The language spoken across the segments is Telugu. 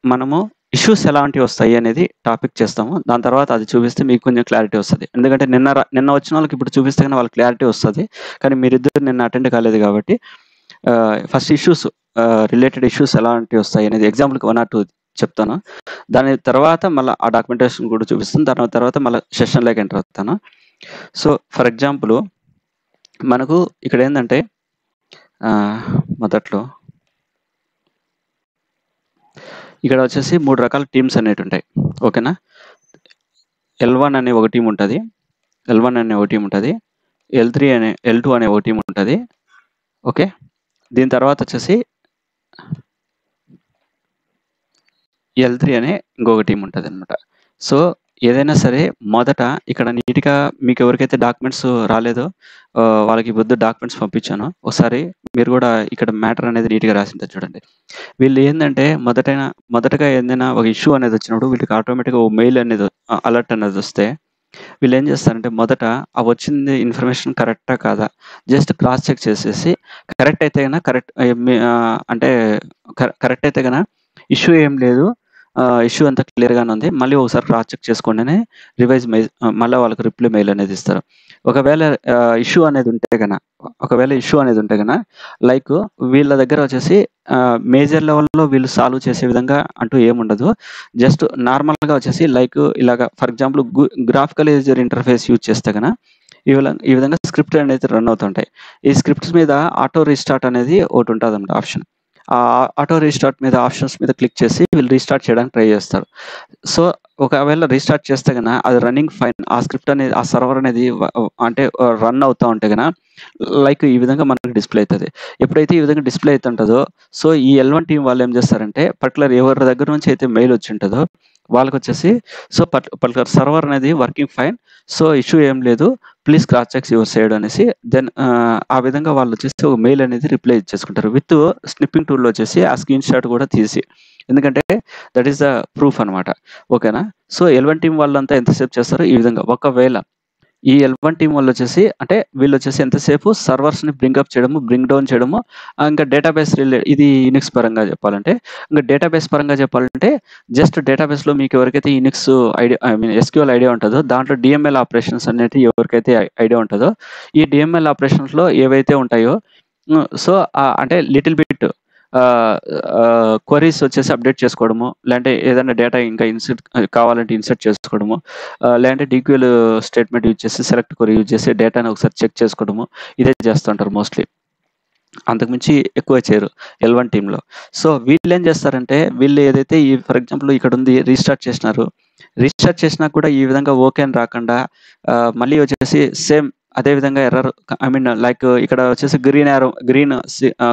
మనము ఇష్యూస్ ఎలాంటివి వస్తాయి అనేది టాపిక్ చేస్తాము. దాని తర్వాత అది చూపిస్తే మీకు కొంచెం క్లారిటీ వస్తది. ఎందుకంటే నిన్న వచ్చినోళ్ళకి ఇప్పుడు చూపిస్తే గాని వాళ్ళకి క్లారిటీ వస్తది. కానీ మీరిద్దరు నిన్న అటెండ్ కాలేదు కాబట్టి ఫస్ట్ ఇష్యూస్ రిలేటెడ్ ఇష్యూస్ ఎలాంటివి వస్తాయి అనేది ఎగ్జాంపుల్‌కి 1 ఆర్ 2 చెప్తాను. దాని తర్వాత మళ్ళా ఆ డాక్యుమెంటేషన్ కూడా చూపిస్తాను. దాని తర్వాత మళ్ళా సెషన్‌లోకి ఎంటర్ అవుతాను. సో, ఫర్ ఎగ్జాంపుల్ మనకు ఇక్కడేందంటే మొదట్లో ఇక్కడ వచ్చేసి 3 రకాల టీమ్స్ అనేటుంటాయి. ఓకేనా? L1 అనే ఒక టీమ్ ఉంటది. L1 అనే ఒక టీమ్ ఉంటది. L2 అనే ఒక టీమ్ ఉంటది. ఓకే. దీని తర్వాత వచ్చేసి L3 అనే ఇంకొక టీమ్ ఉంటదనమాట. సో, ఏదైనా సరే మొదట ఇక్కడ నీట్‌గా మీకెవరికైతే డాక్యుమెంట్స్ రాలేదో వాళ్ళకి పొద్దు డాక్యుమెంట్స్ పంపించాను. ఒకసారి మీరు గూడా ఇక్కడ మ్యాటర్ అనేది నీట్‌గా రాసుంటది చూడండి. వీళ్ళు ఏందంటే మొదటగా ఏదైనా ఒక ఇష్యూ అనేది వచ్చినప్పుడు వీళ్ళకి ఆటోమేటిక్‌గా ఓ మెయిల్ అనేది అలర్ట్ అనేదొస్తే వీళ్ళేం చేస్తారంటే మొదట ఆ వచ్చింది ఇన్ఫర్మేషన్ కరెక్టా కాదా జస్ట్ క్రాస్ చెక్ చేసేసి కరెక్ట్ అయితే గన అంటే కరెక్ట్ అయితే గన ఇష్యూ ఏం లేదు. ఇష్యూ అంతా క్లియర్‌గానే ఉంది. మళ్ళీ ఒకసారి క్రాస్ చెక్ చేసుకోండి అని మళ్ళా వాళ్ళకి రిప్లై మెయిల్ అనేది ఇస్తారు. ఒకవేళ ఇష్యూ అనేది ఉంటే గన లైక్ వీళ్ళ దగ్గర వచ్చేసి మేజర్ లెవెల్‌లో వీళ్ళు సాల్వ్ చేసే విధంగా అంటూ ఏముండదు. జస్ట్ నార్మల్‌గా వచ్చేసి లైక్ ఇలాగ for example graphical user interface use చేస్తే గన ఈ విధంగా స్క్రిప్ట్ అనేది రన్ అవుతుంటాయి. ఈ స్క్రిప్ట్స్ మీద ఆటో రీస్టార్ట్ అనేది ఒకటుంటదన్నమాట ఆప్షన్. ఆ ఆటో రీస్టార్ట్ మీద ఆప్షన్స్ మీద క్లిక్ చేసి వీళ్ళు రీస్టార్ట్ చేయడానికి ట్రై చేస్తారు. సో, ఒకవేళ రీస్టార్ట్ చేస్తే గన అది రన్నింగ్ ఫైన్. ఆ స్క్రిప్ట్ అనేది ఆ సర్వర్ అనేది అంటే రన్ అవుతా ఉంటే గన లైక్ ఈ విధంగా మనకు డిస్‌ప్లే అయితది. ఎప్పుడైతే ఈ విధంగా డిస్‌ప్లే అయితుంటదో సో, ఈ L1 టీమ్ వాళ్ళేం చేస్తారంటే పర్టిక్యులర్ ఎవరి దగ్గర నుంచి అయితే మెయిల్ వచ్చుంటదో వాళ్ళకొచ్చేసి సో, పర్టిక్యులర్ సర్వర్ అనేది వర్కింగ్ ఫైన్. సో, ఇష్యూ ఏం లేదు. Please cross check your side అనేసి ఆ విధంగా వాళ్ళొచ్చేసి ఒక మెయిల్ అనేది రిప్లై ఇచ్చేసుకుంటారు. విత్ స్నిప్పింగ్ టూల్‌లో వచ్చేసి ఆ స్క్రీన్ షాట్ కూడా తీసి. ఎందుకంటే దట్ ఈస్ ద ప్రూఫ్ అనమాట. ఓకేనా? సో, L1 టీమ్ వాళ్ళంతా ఎంతసేపు చేస్తారు ఈ విధంగా. ఒకవేళ ఈ L1 టీమ్ వాళ్ళొచ్చేసి అంటే వీళ్ళొచ్చేసి ఎంతసేపు సర్వర్స్‌ని బ్రింగ్ చేయడము, బ్రింగ్ డౌన్ చేయడము ఇంకా డేటాబేస్ ఇది యూనిక్స్ పరంగా చెప్పాలంటే. ఇంకా డేటాబేస్ పరంగా చెప్పాలంటే జస్ట్ డేటాబేస్‌లో మీకు ఎవరికైతే యూనిక్స్ ఎస్‌క్యూఎల్ ఐడియా ఉంటదో దాంట్లో డీఎంఎల్ ఆపరేషన్స్ అనేటివి ఎవరికైతే ఐడియా ఉంటదో ఈ డీఎంఎల్ ఆపరేషన్స్‌లో ఏవైతే ఉంటాయో సో, అంటే లిటిల్ బిట్ క్వెరీస్ వచ్చేసి అప్డేట్ చేసుకోవడము, లేదంటే ఏదైనా డేటా ఇంకా కావాలంటే ఇన్సర్ట్ చేసుకోవడము, లేదంటే డీక్యూఎల్ స్టేట్మెంట్ యూజ్ చేసి సెలెక్ట్ క్వెరీ యూజ్ చేసి డేటాని ఒకసారి చెక్ చేసుకోవడము ఇదే చేస్తుంటారు మోస్ట్‌లీ. అంతకుమించి ఎక్కువ చేయరు L1 టీమ్‌లో. సో, వీళ్ళేం చేస్తారంటే వీళ్ళు ఏదైతే ఫర్ ఎగ్జాంపుల్ ఇక్కడుంది రీస్టార్ట్ చేసినారు. రీస్టార్ట్ చేసినా కూడా ఈ విధంగా ఓకే అని రాకుండా మళ్ళీ వచ్చేసి సేమ్ అదే విధంగా ఎర్రర్ లైక్ ఇక్కడ వచ్చేసి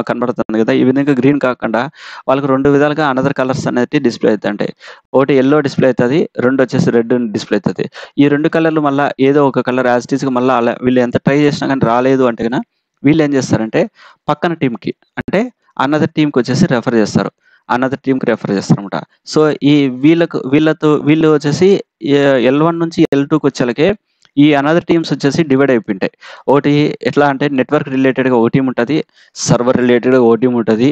కనబడుతుంది కదా! ఈ విధంగా గ్రీన్ కాకుండా వాళ్ళకి 2 విధాలుగా అనదర్ కలర్స్ అనేటివి డిస్‌ప్లే అయితుంటాయి. ఒకటి యెల్లో డిస్‌ప్లే అయితది. 2 వచ్చేసి రెడ్ డిస్‌ప్లే అయితది. ఈ 2 కలర్‌లు మళ్ళా ఏదో ఒక కలర్ యాజ్ ఇట్ ఈస్‌గా మళ్ళా అలా వీళ్ళు ఎంత ట్రై చేసినా గాని రాలేదు అంటే గన వీళ్ళేం చేస్తారంటే పక్కన టీమ్‌కి అంటే అనదర్ టీమ్‌కొచ్చేసి అనదర్ టీమ్‌కి రెఫర్ చేస్తారనమాట. సో, ఈ వీళ్ళు వచ్చేసి L1 నుంచి L2కొచ్చేలకే ఈ అనదర్ టీమ్స్ వచ్చేసి డివైడ్ అయిపోయుంటాయి. ఒకటి ఎట్లా అంటే నెట్వర్క్ రిలేటెడ్‌గా ఒక టీమ్ ఉంటది. సర్వర్ రిలేటెడ్‌గా ఒక టీమ్ ఉంటది.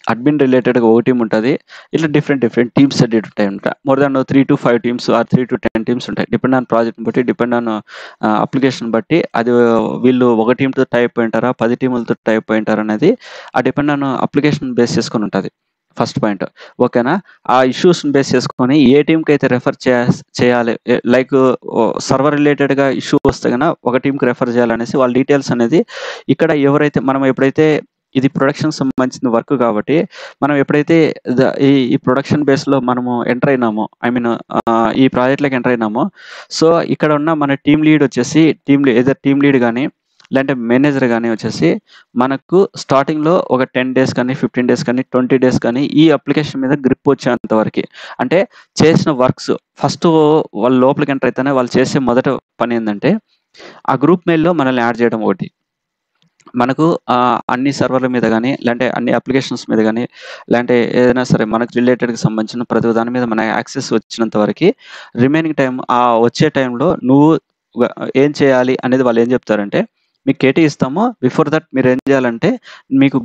అడ్మిన్ రిలేటెడ్‌గా ఒక టీమ్ ఉంటది. ఇట్లా డిఫరెంట్ టీమ్స్ అనేటివి ఉంటాయన్నమాట. More than 3-5 teams or 3-10 teams ఉంటాయి. డిపెండ్ ఆన్ ప్రాజెక్ట్‌ని బట్టి, డిపెండ్ ఆన్ అప్లికేషన్ బట్టి అది వీళ్ళు ఒక టీమ్‌తో టై అప్ అయ్యుంటారా? 10 టీములతో tie up అయ్యుంటారా? అనేది డిపెండ్ ఆన్ అప్లికేషన్ బేస్ చేసుకొని ఉంటది. First point. ఓకేనా? ఆ ఇష్యూస్‌ని బేస్ చేసుకొని ఏ టీమ్‌కైతే రెఫర్ చేయాలి లైక్ సర్వర్ రిలేటెడ్‌గా ఇష్యూ వస్తే గన ఒక టీమ్‌కి రెఫర్ చేయాలనేసి వాళ్ళ డీటెయిల్స్ అనేది ఇక్కడ మనం ఎప్పుడైతే ఇది ప్రొడక్షన్‌కి సంబంధించిన వర్క్ కాబట్టి మనం ఎప్పుడైతే ఈ ప్రొడక్షన్ బేస్‌లో మనము ఎంటర్ అయినామో ఈ ప్రాజెక్ట్‌లోకి ఎంటర్ అయినామో సో, ఇక్కడ ఉన్న మన టీమ్ లీడ్ వచ్చేసి టీమ్ లీడ్ గాని లేదంటే మేనేజర్ గాని వచ్చేసి మనకు స్టార్టింగ్‌లో ఒక 10 డేస్ కానీ, 15 డేస్ కానీ, 20 డేస్ కానీ ఈ అప్లికేషన్ మీద గ్రిప్ వచ్చేంత వరకి. అంటే చేసిన వర్క్స్ ఫస్ట్ వాళ్ళు లోపలికి ఎంటర్ అయితేనే వాళ్ళు చేసే మొదట పనేందంటే ఆ గ్రూప్ మెయిల్‌లో మనల్ని యాడ్ చేయడం ఒకటి. మనకు అన్ని సర్వర్‌ల మీద గాని, లేదంటే అన్ని అప్లికేషన్స్ మీద గాని, లేదంటే ఏదైనా సరే మనకు రిలేటెడ్‌కి సంబంధించిన ప్రతి దాని మీద మన యాక్సెస్ వచ్చినంత వరకి రిమైనింగ్ టైమ్ వచ్చే టైంలో నువ్వు వ ఏం చేయాలి అనేది వాళ్ళేం చెప్తారంటే, మీకు కేటీ ఇస్తాము. బిఫోర్ దట్ మీరేం చేయాలంటే మీకు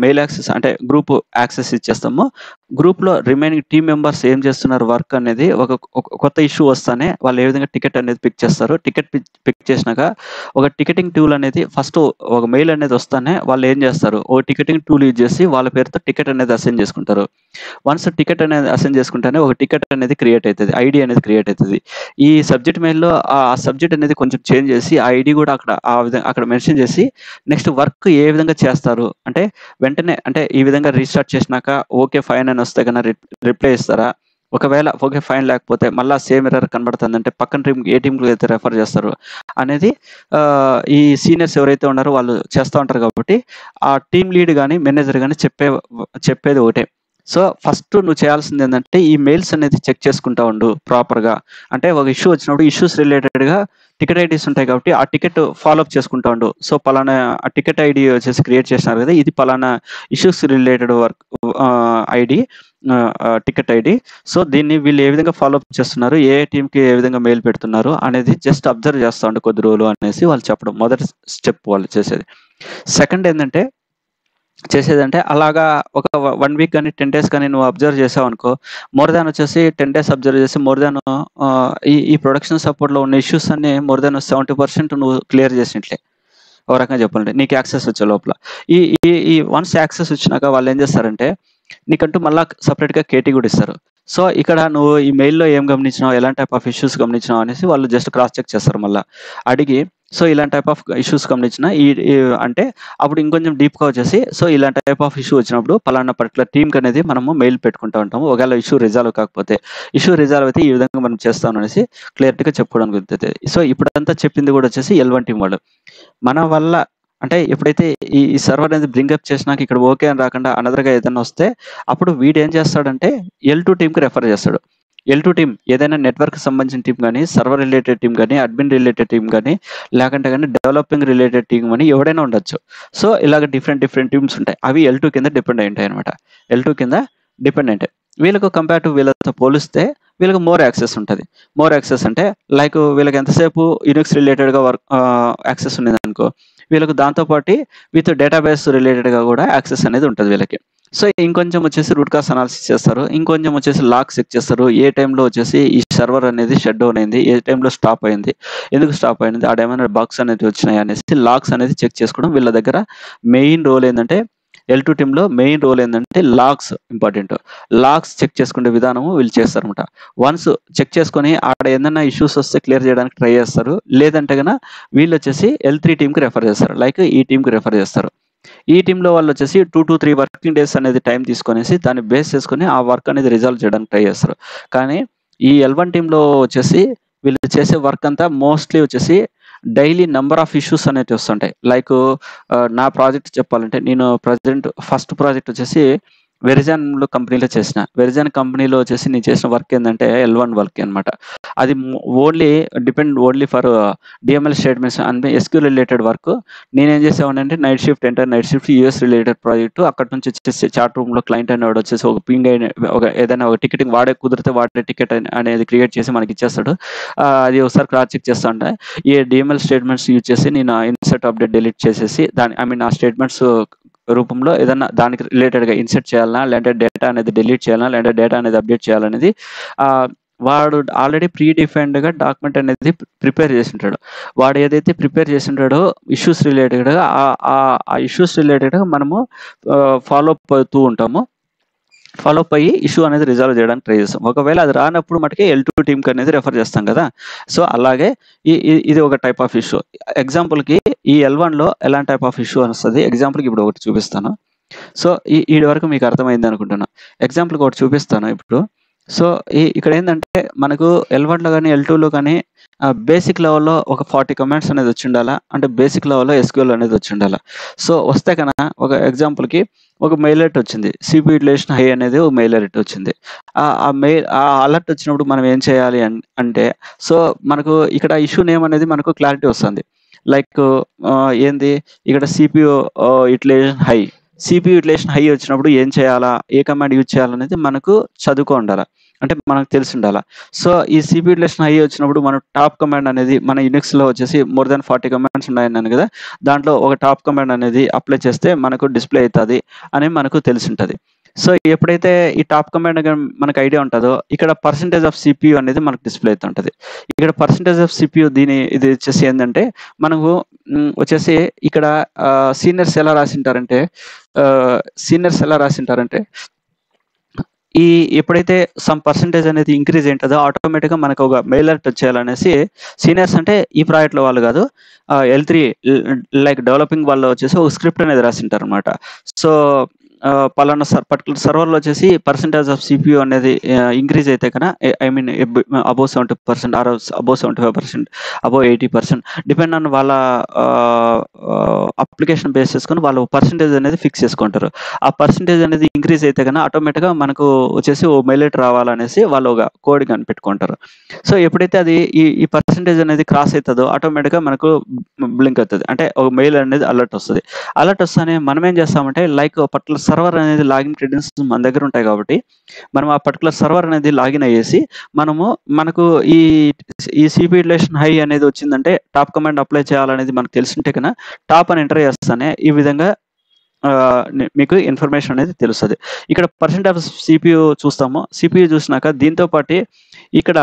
మెయిల్ యాక్సెస్ అంటే గ్రూప్ యాక్సెస్ ఇచ్చేస్తాము. గ్రూప్‌లో రిమైనింగ్ టీమ్ మెంబర్స్ ఏం చేస్తున్నారు వర్క్ అనేది ఒక కొత్త ఇష్యూ వస్తానే వాళ్ళు ఏ విధంగా టికెట్ అనేది పిక్ చేస్తారు. టికెట్ పిక్ చేసినాక ఒక టికెటింగ్ టూల్ అనేది ఫస్ట్ ఒక మెయిల్ అనేది వస్తానే వాళ్ళు ఏం చేస్తారు, ఓ టికెటింగ్ టూల్ యూజ్ చేసి వాళ్ళ పేరుతో టికెట్ అనేది అసైన్ చేసుకుంటారు. వన్స్ టికెట్ అనేది అసైన్ చేసుకుంటేనే ఒక టికెట్ అనేది క్రియేట్ అయితది. ఐడీ అనేది క్రియేట్ అయితది. ఈ సబ్జెక్ట్ మెయిల్‌లో ఆ సబ్జెక్ట్ అనేది కొంచెం చేంజ్ చేసి ఆ ఐడీ కూడా అక్కడ ఆ విధంగా అక్కడ మెన్షన్ చేసి నెక్స్ట్ వర్క్ ఏ విధంగా చేస్తారు అంటే వెంటనే అంటే ఈ విధంగా రీస్టార్ట్ చేసినాక ఓకే ఫైన్ అని వస్తే గన రిప్లై ఇస్తారా? ఒకవేళ ఓకే ఫైన్ లేకపోతే మళ్ళా సేమ్ ఎర్రర్ కనబడుతుందంటే పక్కన టీమ్‌కి ఏ టీమ్‌కి అయితే రెఫర్ చేస్తారు అనేది ఈ సీనియర్స్ ఎవరైతే ఉన్నారో వాళ్ళు చేస్తా ఉంటారు కాబట్టి ఆ టీమ్ లీడ్ గాని, మేనేజర్ గాని చెప్పేది ఒకటే. సో, ఫస్ట్ నువ్వు చేయాల్సిందేందంటే, ఈ మెయిల్స్ అనేది చెక్ చేసుకుంటా ఉండు ప్రాపర్‌గా. అంటే ఒక ఇష్యూ వచ్చినప్పుడు ఇష్యూస్ రిలేటెడ్‌గా టికెట్ ఐడీస్ ఉంటాయి కాబట్టి, ఆ టికెట్ ఫాలో అప్ చేసుకుంటా ఉండు. సో, పలానా ఆ టికెట్ ఐడీ వచ్చేసి క్రియేట్ చేసినారు కదా! ఇది పలానా issues related work ID ticket ID. So, దీన్ని వీళ్ళు ఏ విధంగా ఫాలో అప్ చేస్తున్నారు, ఏ టీమ్‌కి ఏ విధంగా మెయిల్ పెడుతున్నారు అనేది జస్ట్ అబ్జర్వ్ చేస్తా ఉండు కొద్ది రోజులు అనేసి వాళ్ళు చెప్పడం. మొదటి స్టెప్ వాళ్ళు చేసేది. సెకండ్ ఏందంటే చేసేదంటే అలాగా ఒక 1 వీక్ గాని, 10 డేస్ గాని నువ్వు అబ్జర్వ్ చేసావనుకో, మోర్ దాన్ వచ్చేసి 10 డేస్ అబ్జర్వ్ చేసి మోర్ దాన్ ఈ ఈ ప్రొడక్షన్ సపోర్ట్‌లో ఉన్న ఇష్యూస్ అన్నీ మోర్ దాన్ 70% నువ్వు క్లియర్ చేసినట్లే. ఓ రకంగా చెప్పాలంటే నీకు యాక్సెస్ వచ్చే లోపల. ఈ ఈ ఈ వన్స్ యాక్సెస్ వచ్చినాక వాళ్ళేం చేస్తారంటే, నీకంటూ మళ్ళా సెపరేట్‌గా కేటీ కూడా ఇస్తారు. సో, ఇక్కడ నువ్వు ఈ మెయిల్‌లో ఏం గమనించినావు, ఎలాంటి టైప్ ఆఫ్ ఇష్యూస్ గమనించినావు అనేసి వాళ్ళు జస్ట్ క్రాస్ చెక్ చేస్తారు మళ్ళా. అడిగి సో, ఇలాంటి టైప్ ఆఫ్ ఇష్యూస్ గమనించిన ఈ ఈ అంటే అప్పుడు ఇంకొంచెం డీప్‌గా వచ్చేసి సో, ఇలాంటి టైప్ ఆఫ్ ఇష్యూ వచ్చినప్పుడు పలానా పర్టిక్యులర్ టీమ్‌కనేది మనము మెయిల్ పెట్టుకుంటా ఉంటాము. ఒకవేళ ఇష్యూ రిజాల్వ్ కాకపోతే, ఇష్యూ రిజాల్వ్ అయితే ఈ విధంగా మనం చేస్తాం అనేసి క్లియర్‌గా చెప్పుకోవడానికి కుదురుతది. సో, ఇప్పుడంతా చెప్పింది కూడా వచ్చేసి ఎల్1 టీమ్ వాళ్ళు. మన వల్ల అంటే ఎప్పుడైతే ఈ సర్వర్ అనేది బ్రింగ్ అప్ చేసినాక ఇక్కడ ఓకే అని రాకుండా అనదర్‌గా ఏదన్నా వస్తే అప్పుడు వీడేం చేస్తాడంటే ఎల్2 టీమ్‌కి రెఫర్ చేస్తాడు. ఎల్2 టీమ్ ఏదైనా నెట్వర్క్‌కి సంబంధించిన టీమ్ గాని, సర్వర్ రిలేటెడ్ టీమ్ గాని, అడ్మిన్ రిలేటెడ్ టీమ్ గాని, లేకంటే గాని డెవలపింగ్ రిలేటెడ్ టీమ్ గాని ఎవడైనా ఉండొచ్చు. సో, ఇలాగ డిఫరెంట్ టీమ్స్ ఉంటాయి. అవి ఎల్2 కింద డిపెండ్ అయి ఉంటాయన్నమాట. ఎల్2 కింద డిపెండెంట్. వీళ్ళకు కంపేర్ టు వీళ్ళతో పోలిస్తే వీళ్ళకి మోర్ యాక్సెస్ ఉంటది. మోర్ యాక్సెస్ అంటే లైక్ వీళ్ళకి ఎంతసేపు యూనిక్స్ రిలేటెడ్‌గా యాక్సెస్ ఉన్నదనుకో, వీళ్ళకి దాంతో పాటి విత్ డేటాబేస్ రిలేటెడ్‌గా కూడా యాక్సెస్ అనేది ఉంటది వీళ్ళకి. సో, ఇంకొంచెం వచ్చేసి రూట్ కాజ్ అనాలిసిస్ చేస్తారు. ఇంకొంచెం వచ్చేసి లాగ్స్ చెక్ చేస్తారు. ఏ టైంలో వచ్చేసి ఈ సర్వర్ అనేది షట్ డౌన్ అయింది. ఏ టైంలో స్టాప్ అయింది. ఎందుకు స్టాప్ అయింది? ఆడేమైనా బగ్స్ అనేవి వచ్చినాయా అనేసి లాగ్స్ అనేది చెక్ చేసుకోవడం వీళ్ళ దగ్గర మెయిన్ రోల్ ఏందంటే ఎల్2 టీమ్‌లో మెయిన్ రోల్ ఏందంటే లాగ్స్ ఇంపార్టెంట్. లాగ్స్ చెక్ చేసుకునే విధానము వీళ్ళు చేస్తారన్నమాట. వన్స్ చెక్ చేసుకొని ఆడ ఏదన్నా ఇష్యూస్ వస్తే క్లియర్ చేయడానికి ట్రై చేస్తారు. లేదంటే గన వీళ్ళొచ్చేసి ఎల్3 టీమ్‌కి రెఫర్ చేస్తారు. లైక్ ఈ టీమ్‌కి రెఫర్ చేస్తారు. ఈ టీమ్‌లో వాళ్ళొచ్చేసి 2-3 వర్కింగ్ డేస్ అనేది టైం తీసుకొనేసి దాన్ని బేస్ చేసుకొని ఆ వర్క్ అనేది రిజాల్వ్ చేయడానికి ట్రై చేస్తారు. కానీ ఈ ఎల్1 టీమ్‌లో వచ్చేసి వీళ్ళు చేసే వర్క్ అంతా మోస్ట్‌లీ వచ్చేసి డైలీ నంబర్ ఆఫ్ ఇష్యూస్ అనేటివి వస్తుంటాయి. లైకు నా ప్రాజెక్ట్ చెప్పాలంటే నేను ప్రెజెంట్ ఫస్ట్ ప్రాజెక్ట్ వచ్చేసి వెరిజాన్‌లో కంపెనీలో చేసిన. వెరిజాన్ కంపెనీలో వచ్చేసి నేను చేసిన వర్క్ ఏందంటే ఎల్1 వర్క్ అన్నమాట. అది only for DML statements and SQL related work. నేనేం చేసేవాడినంటే night shift US related project. అక్కడి నుంచి వచ్చేసి చాట్ రూమ్‌లో క్లయింట్ అనేవాడు వచ్చేసి ఒక పింగ్ అయిన ఏదైనా ఒక టికెటింగ్ కుదిరితే వాడే టికెట్ అనేది క్రియేట్ చేసి మనకి ఇచ్చేస్తాడు. అది ఒకసారి క్రాస్ చెక్ చేస్తా ఉంటే ఈ డీఎంఎల్ స్టేట్మెంట్స్ యూజ్ చేసి నేను ఇన్సర్ట్, అప్డేట్, డిలీట్ చేసేసి ఆ స్టేట్మెంట్స్ రూపంలో ఏదన్నా దానికి రిలేటెడ్‌గా ఇన్సర్ట్ చేయాలనా? లేదంటే డేటా అనేది డిలీట్ చేయాలనా? లేదంటే డేటా అనేది అప్డేట్ చేయాలనేది వాడు ఆల్రెడీ ప్రీ డిఫైన్డ్‌గా డాక్యుమెంట్ అనేది ప్రిపేర్ చేసుంటాడు. వాడు ఏదైతే ప్రిపేర్ చేసుంటాడో ఇష్యూస్ రిలేటెడ్‌గా ఆ ఇష్యూస్ రిలేటెడ్‌గా మనము ఫాలో అప్ అవుతూ ఉంటాము. ఫాలో అప్ అయ్యి ఇష్యూ అనేది రిజాల్వ్ చేయడానికి ట్రై చేస్తాం. ఒకవేళ అది రానప్పుడు మటుకే ఎల్2 టీమ్‌కి అనేది రెఫర్ చేస్తాం కదా! సో, అలాగే ఇది ఒక టైప్ ఆఫ్ ఇష్యూ. ఎగ్జాంపుల్‌కి ఈ ఎల్1లో ఎలాంటి టైప్ ఆఫ్ ఇష్యూ అని వస్తది. ఎగ్జాంపుల్‌కి ఇప్పుడు ఒకటి చూపిస్తాను. సో, ఈడి వరకు మీకు అర్థమైంది అనుకుంటున్నా. ఎగ్జాంపుల్‌కి ఒకటి చూపిస్తాను ఇప్పుడు. సో, ఇక్కడేందంటే మనకు ఎల్1లో గాని, ఎల్2లో గాని బేసిక్ లెవెల్‌లో ఒక 40 కమాండ్స్ అనేది వచ్చుండాలా. అంటే బేసిక్ లెవెల్‌లో ఎస్‌క్యూఎల్ అనేది వచ్చుండాలా. సో, వస్తే ఒక ఎగ్జాంపుల్‌కి ఒక మెయిల్ అలర్ట్ వచ్చింది. సిపియు యుటిలైజేషన్ హై అనేది ఒక మెయిల్ అలర్ట్ వచ్చింది. ఆ అలర్ట్ వచ్చినప్పుడు మనం ఏం చేయాలి అంటే సో, మనకు ఇక్కడ ఇష్యూ నేమ్ అనేది మనకు క్లారిటీ వస్తుంది. లైక్ ఏంది ఇక్కడ CPU utilisation high. CPU utilisation high వచ్చినప్పుడు ఏం చేయాలా? ఏ కమాండ్ యూజ్ చేయాలనేది మనకు చదువుకోండాల. అంటే మనకు తెలిసుండాల. సో, ఈ సీపీయూ యుటిలైజేషన్ హై వచ్చినప్పుడు మనం టాప్ కమాండ్ అనేది మన యునిక్స్‌లో వచ్చేసి మోర్ థాన్ 40 కమాండ్స్ ఉన్నాయన్నాను గదా! దాంట్లో ఒక టాప్ కమాండ్ అనేది అప్లై చేస్తే మనకు డిస్‌ప్లే అయితది అని మనకు తెలిసుంటది. సో, ఎప్పుడైతే ఈ టాప్ కమాండ్ మనకు ఐడియా ఉంటదో, ఇక్కడ పర్సెంటేజ్ ఆఫ్ సీపీయూ అనేది మనకు డిస్‌ప్లే అయితుంటది. ఇక్కడ పర్సెంటేజ్ ఆఫ్ సీపీయూ ఇది వచ్చేసి ఏందంటే, మనకు వచ్చేసి ఇక్కడ సీనియర్స్ ఎలా రాసింటారంటే సీనియర్స్ ఎలా రాసింటారంటే ఎప్పుడైతే సమ్ పర్సెంటేజ్ అనేది ఇంక్రీజ్ అయింటదో ఆటోమేటిక్‌గా మనకు ఒక మెయిల్ అలర్ట్ వచ్చేయాలనేసి సీనియర్స్ అంటే ఈ ప్రాజెక్ట్‌లో వాళ్ళు గాదు. L3 లైక్ డెవలపింగ్ వాళ్ళు వచ్చేసి ఒక స్క్రిప్ట్ అనేది రాసింటారనమాట. సో, పలానా పర్టిక్యులర్ సర్వర్‌లో వచ్చేసి పర్సెంటేజ్ ఆఫ్ సీపీయూ అనేది ఇంక్రీజ్ అయితే కన I mean above 70% or above 75%, above 80% depend on వాళ్ళ అప్లికేషన్ బేస్ చేసుకొని వాళ్ళు పర్సెంటేజ్ అనేది ఫిక్స్ చేసుకుంటారు. ఆ పర్సెంటేజ్ అనేది ఇంక్రీజ్ అయితే గన ఆటోమేటిక్‌గా మనకు వచ్చేసి ఓ మెయిల్ అలర్ట్ రావాలనేసి వాళ్ళు ఒక కోడ్ కనిపెట్టుకుంటారు. సో, ఎప్పుడైతే అది ఈ పర్సెంటేజ్ అనేది క్రాస్ అయితదో ఆటోమేటిక్‌గా మనకు బ్లింక్ అవుతది. అంటే ఒక మెయిల్ అనేది అలర్ట్ వస్తది. అలర్ట్ వస్తానే మనం ఏం చేస్తామంటే లైక్ పర్టిక్యులర్ సర్వర్ అనేది లాగిన్ క్రెడెన్షియల్స్ మన దగ్గర ఉంటాయి కాబట్టి, మనం ఆ పర్టిక్యులర్ సర్వర్ అనేది లాగిన్ అయ్యేసి మనకు ఈ సీపీ యుటిలైజేషన్ హై అనేది వచ్చిందంటే టాప్ కమాండ్ అప్లై చేయాలనేది మనకు తెలిసుంటే కన టాప్ అని ఎంటర్ చేస్తానే ఈ విధంగా మీకు ఇన్ఫర్మేషన్ అనేది తెలుస్తది. ఇక్కడ పర్సెంట్ ఆఫ్ సీపీయూ చూస్తాము. సీపీయూ చూసినాక దీంతో పాటి ఇక్కడ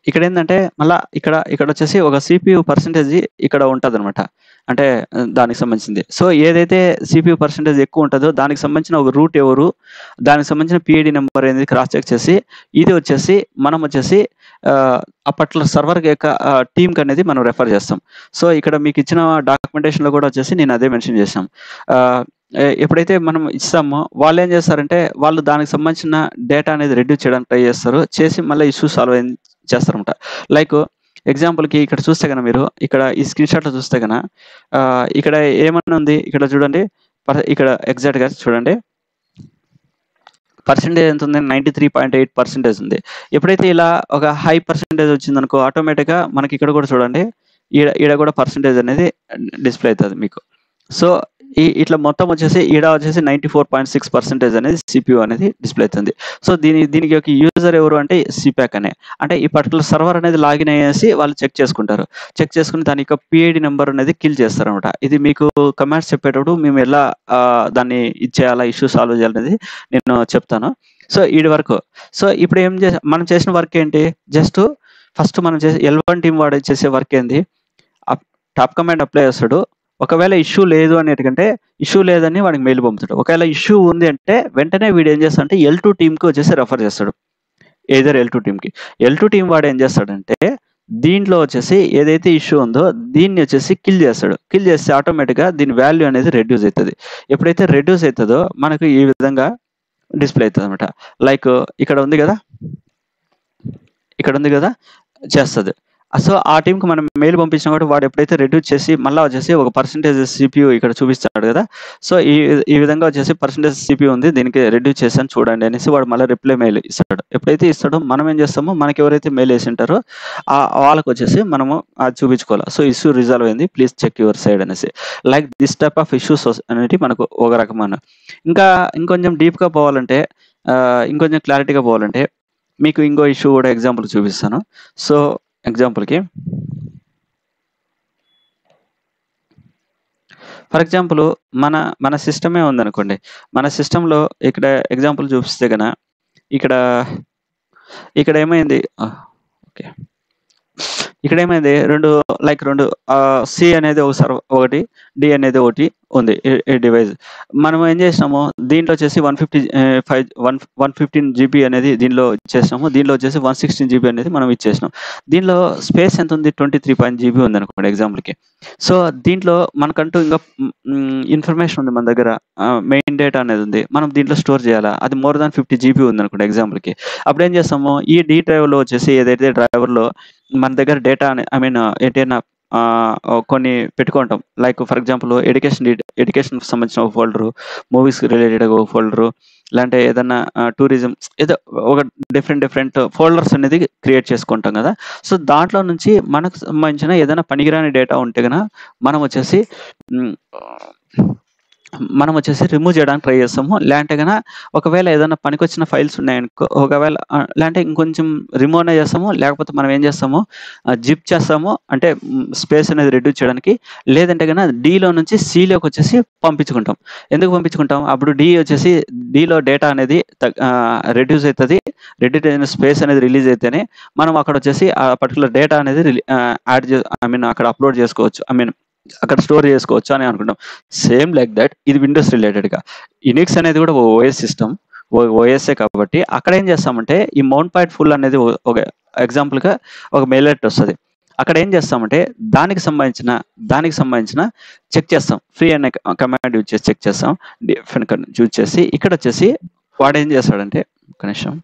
ఇక్కడేందంటే మళ్ళా ఇక్కడొచ్చేసి ఒక సీపీయూ పర్సెంటేజ్ ఇక్కడ ఉంటదనమాట. అంటే దానికి సంబంధించింది. సో, ఏదైతే సీపీయూ పర్సెంటేజ్ ఎక్కువ ఉంటదో దానికి సంబంధించిన ఒక రూట్ ఎవరు, దానికి సంబంధించిన పీఐడీ నంబర్ అనేది క్రాస్ చెక్ చేసి, ఇది వచ్చేసి మనం వచ్చేసి ఆ పర్టిక్యులర్ సర్వర్ యొక్క టీమ్‌కనేది మనం రెఫర్ చేస్తాం. సో, ఇక్కడ మీకిచ్చిన డాక్యుమెంటేషన్‌లో కూడా వచ్చేసి నేను అదే మెన్షన్ చేశాం. ఎప్పుడైతే మనం ఇస్తామో వాళ్ళేం చేస్తారంటే, వాళ్ళు దానికి సంబంధించిన డేటా అనేది రెడ్యూస్ చేయడానికి ట్రై చేస్తారు. చేసి మళ్ళీ ఇష్యూ సాల్వ్ చేస్తారనమాట. లైక్ ఎగ్జాంపుల్‌కి ఇక్కడ చూస్తే గన మీరు ఇక్కడ ఈ స్క్రీన్‌షాట్‌లో చూస్తే గన ఇక్కడ ఏమనుంది ఇక్కడ చూడండి. ఇక్కడ ఎగ్జాక్ట్‌గా చూడండి. పర్సెంటేజ్ ఎంతుంది? 93.8% ఉంది. ఎప్పుడైతే ఇలా ఒక హై పర్సెంటేజ్ వచ్చిందనుకో ఆటోమేటిక్‌గా మనకి ఇక్కడ కూడా చూడండి. ఈడ కూడా పర్సెంటేజ్ అనేది డిస్‌ప్లే అయితది మీకు. సో, ఇట్లా మొత్తం వచ్చేసి ఈడ వచ్చేసి 94.6% అనేది సీపీయూ అనేది డిస్‌ప్లే అయితుంది. సో, దీనికి ఒక యూజర్ ఎవరు అంటే సీపాక్ అనే. అంటే ఈ పర్టిక్యులర్ సర్వర్ అనేది లాగిన్ అయ్యేసి వాళ్ళు చెక్ చేసుకుంటారు. చెక్ చేసుకొని దాని యొక్క పీఐడీ నంబర్ అనేది కిల్ చేస్తారనమాట. ఇది మీకు కమాండ్స్ చెప్పేటప్పుడు మేము ఎలా దాన్ని ఇది చేయాలా, ఇష్యూ సాల్వ్ చేయాలనేది నేను చెప్తాను. సో, ఈడి వరకు. సో, ఇప్పుడు మనం చేసిన వర్క్ ఏంటి? జస్ట్ ఫస్ట్ మనం చేసే L1 టీమ్ వాడు చేసే వర్క్ ఏంది? టాప్ కమాండ్ అప్లై చేస్తాడు. ఒకవేళ ఇష్యూ లేదు అనేటికంటే ఇష్యూ లేదని వాడికి మెయిల్ పంపుతాడు. ఒకవేళ ఇష్యూ ఉంది అంటే వెంటనే వీడు ఏం చేస్తాడంటే L2 టీమ్‌కి వచ్చేసి రెఫర్ చేస్తాడు. ఎయిదర్ L2 టీమ్‌కి. L2 టీమ్ వాడు ఏం చేస్తాడంటే దీంట్లో వచ్చేసి ఏదైతే ఇష్యూ ఉందో దీన్ని వచ్చేసి కిల్ చేస్తాడు. కిల్ చేస్తే ఆటోమేటిక్‌గా దీని వాల్యూ అనేది రెడ్యూస్ అయితది. ఎప్పుడైతే రెడ్యూస్ అయితదో మనకు ఈ విధంగా డిస్‌ప్లే అయితదనమాట. లైక్ ఇక్కడ ఉంది గదా! చేస్తది. సో, ఆ టీమ్‌కి మనం మెయిల్ పంపించినా కూడా వాడు ఎప్పుడైతే రెడ్యూస్ చేసి మళ్ళా వచ్చేసి ఒక పర్సెంటేజ్ సీపీయూ ఇక్కడ చూపిస్తాడు గదా! సో, ఈ విధంగా వచ్చేసి పర్సెంటేజ్ సీపీయూ ఉంది. దీనికి రెడ్యూస్ చేశాను చూడండి అనేసి వాడు మళ్ళా రిప్లై మెయిల్ ఇస్తాడు. ఎప్పుడైతే ఇస్తాడో మనం ఏం చేస్తామో మనకి ఎవరైతే మెయిల్ ఏసింటారో వాళ్ళకొచ్చేసి మనము అది చూపించుకోవాలి. సో, ఇష్యూ రిజాల్వ్ అయింది. ప్లీజ్ చెక్ యువర్ సైడ్ అనేసి. Like this type of issues అనేటివి మనకు ఒక రకమైన. ఇంకొంచెం డీప్‌గా పోవాలంటే ఇంకొంచెం క్లారిటీగా పోవాలంటే మీకు ఇంకో ఇష్యూ కూడా ఎగ్జాంపుల్ చూపిస్తాను. సో, ఎగ్జాంపుల్‌కి ఫర్ ఎగ్జాంపుల్ మన సిస్టమే ఉందనుకోండి. మన సిస్టమ్‌లో ఇక్కడ ఎగ్జాంపుల్ చూపిస్తే గన ఇక్కడ ఏమైంది? ఓకే. ఇక్కడేమైంది 2 సి అనేది ఒకటి, డి అనేది ఒకటి ఉంది ఈ డివైస్. మనం ఏం చేసినాము దీంట్లో వచ్చేసి 115 జీబీ అనేది దీనిలో ఇచ్చేసినాము. దీనిలో వచ్చేసి 116 జీబీ అనేది మనం ఇచ్చేసినాం. దీనిలో స్పేస్ ఎంత ఉంది? 23 జీబీ ఉందనుకోండి ఎగ్జాంపుల్‌కి. సో, దీంట్లో మనకంటూ ఇంకా ఇన్ఫర్మేషన్ ఉంది మన దగ్గర. మెయిన్ డేటా అనేది ఉంది. మనం దీంట్లో స్టోర్ చేయాలా? అది మోర్ దాన్ 50 జీబీ ఉందనుకోండి ఎగ్జాంపుల్‌కి. అప్పుడేం చేస్తాము ఈ డి డ్రైవ్‌లో వచ్చేసి ఏదైతే డ్రైవర్‌లో మన దగ్గర డేటా ఐ మీన్ ఏంటైనా కొన్ని పెట్టుకుంటాం. లైక్ ఫర్ ఎగ్జాంపుల్ ఎడ్యుకేషన్‌కి సంబంధించిన ఒక ఫోల్డరు, మూవీస్‌కి రిలేటెడ్‌గా ఒక ఫోల్డరు, లేదంటే ఏదన్నా టూరిజం ఏదో ఒక డిఫరెంట్ ఫోల్డర్స్ అనేది క్రియేట్ చేసుకుంటాం గదా! సో, దాంట్లో నుంచి మనకు సంబంధించిన ఏదైనా పనికిరాని డేటా ఉంటే గన మనం వచ్చేసి హ్మ్. మనం వచ్చేసి రిమూవ్ చేయడానికి ట్రై చేస్తాము. లేదంటే గన ఒకవేళ ఏదైనా పనికొచ్చిన ఫైల్స్ ఉన్నాయనుకో, ఒకవేళ లేదంటే ఇంకొంచెం రిమూవ్ అన్నా చేస్తాము. లేకపోతే మనం ఏం చేస్తాము, జిప్ చేస్తాము. అంటే స్పేస్ అనేది రెడ్యూస్ చేయడానికి. లేదంటే గన డీలో నుంచి సీలోకొచ్చేసి పంపించుకుంటాం. ఎందుకు పంపించుకుంటాం? అప్పుడు డీలో డేటా అనేది రెడ్యూస్ అయితది. రెడ్యూస్ అయిన స్పేస్ అనేది రిలీజ్ అయితేనే మనం అక్కడొచ్చేసి ఆ పర్టిక్యులర్ డేటా అనేది యాడ్ అక్కడ అప్‌లోడ్ చేసుకోవచ్చు. అక్కడ స్టోర్ చేసుకోవచ్చు అని అనుకుంటాం. సేమ్ లైక్ దట్ ఇది విండోస్ రిలేటెడ్‌గా. యునిక్స్ అనేది కూడా ఓఎస్ సిస్టమ్. ఓఎస్ఏ కాబట్టి అక్కడ ఏం చేస్తామంటే ఈ మౌంట్ పాయింట్ ఫుల్ అనేది ఒక ఎగ్జాంపుల్‌గా ఒక మెయిల్ అలర్ట్ వస్తది. అక్కడ ఏం చేస్తామంటే దానికి సంబంధించిన చెక్ చేస్తాం. ఫ్రీ అనే కమాండ్ యూజ్ చేసి చెక్ చేస్తాం. డిఎఫ్ఎన్ యూజ్ చేసి ఇక్కడొచ్చేసి వాడేం చేస్తాడంటే ఒక్క నిమిషం.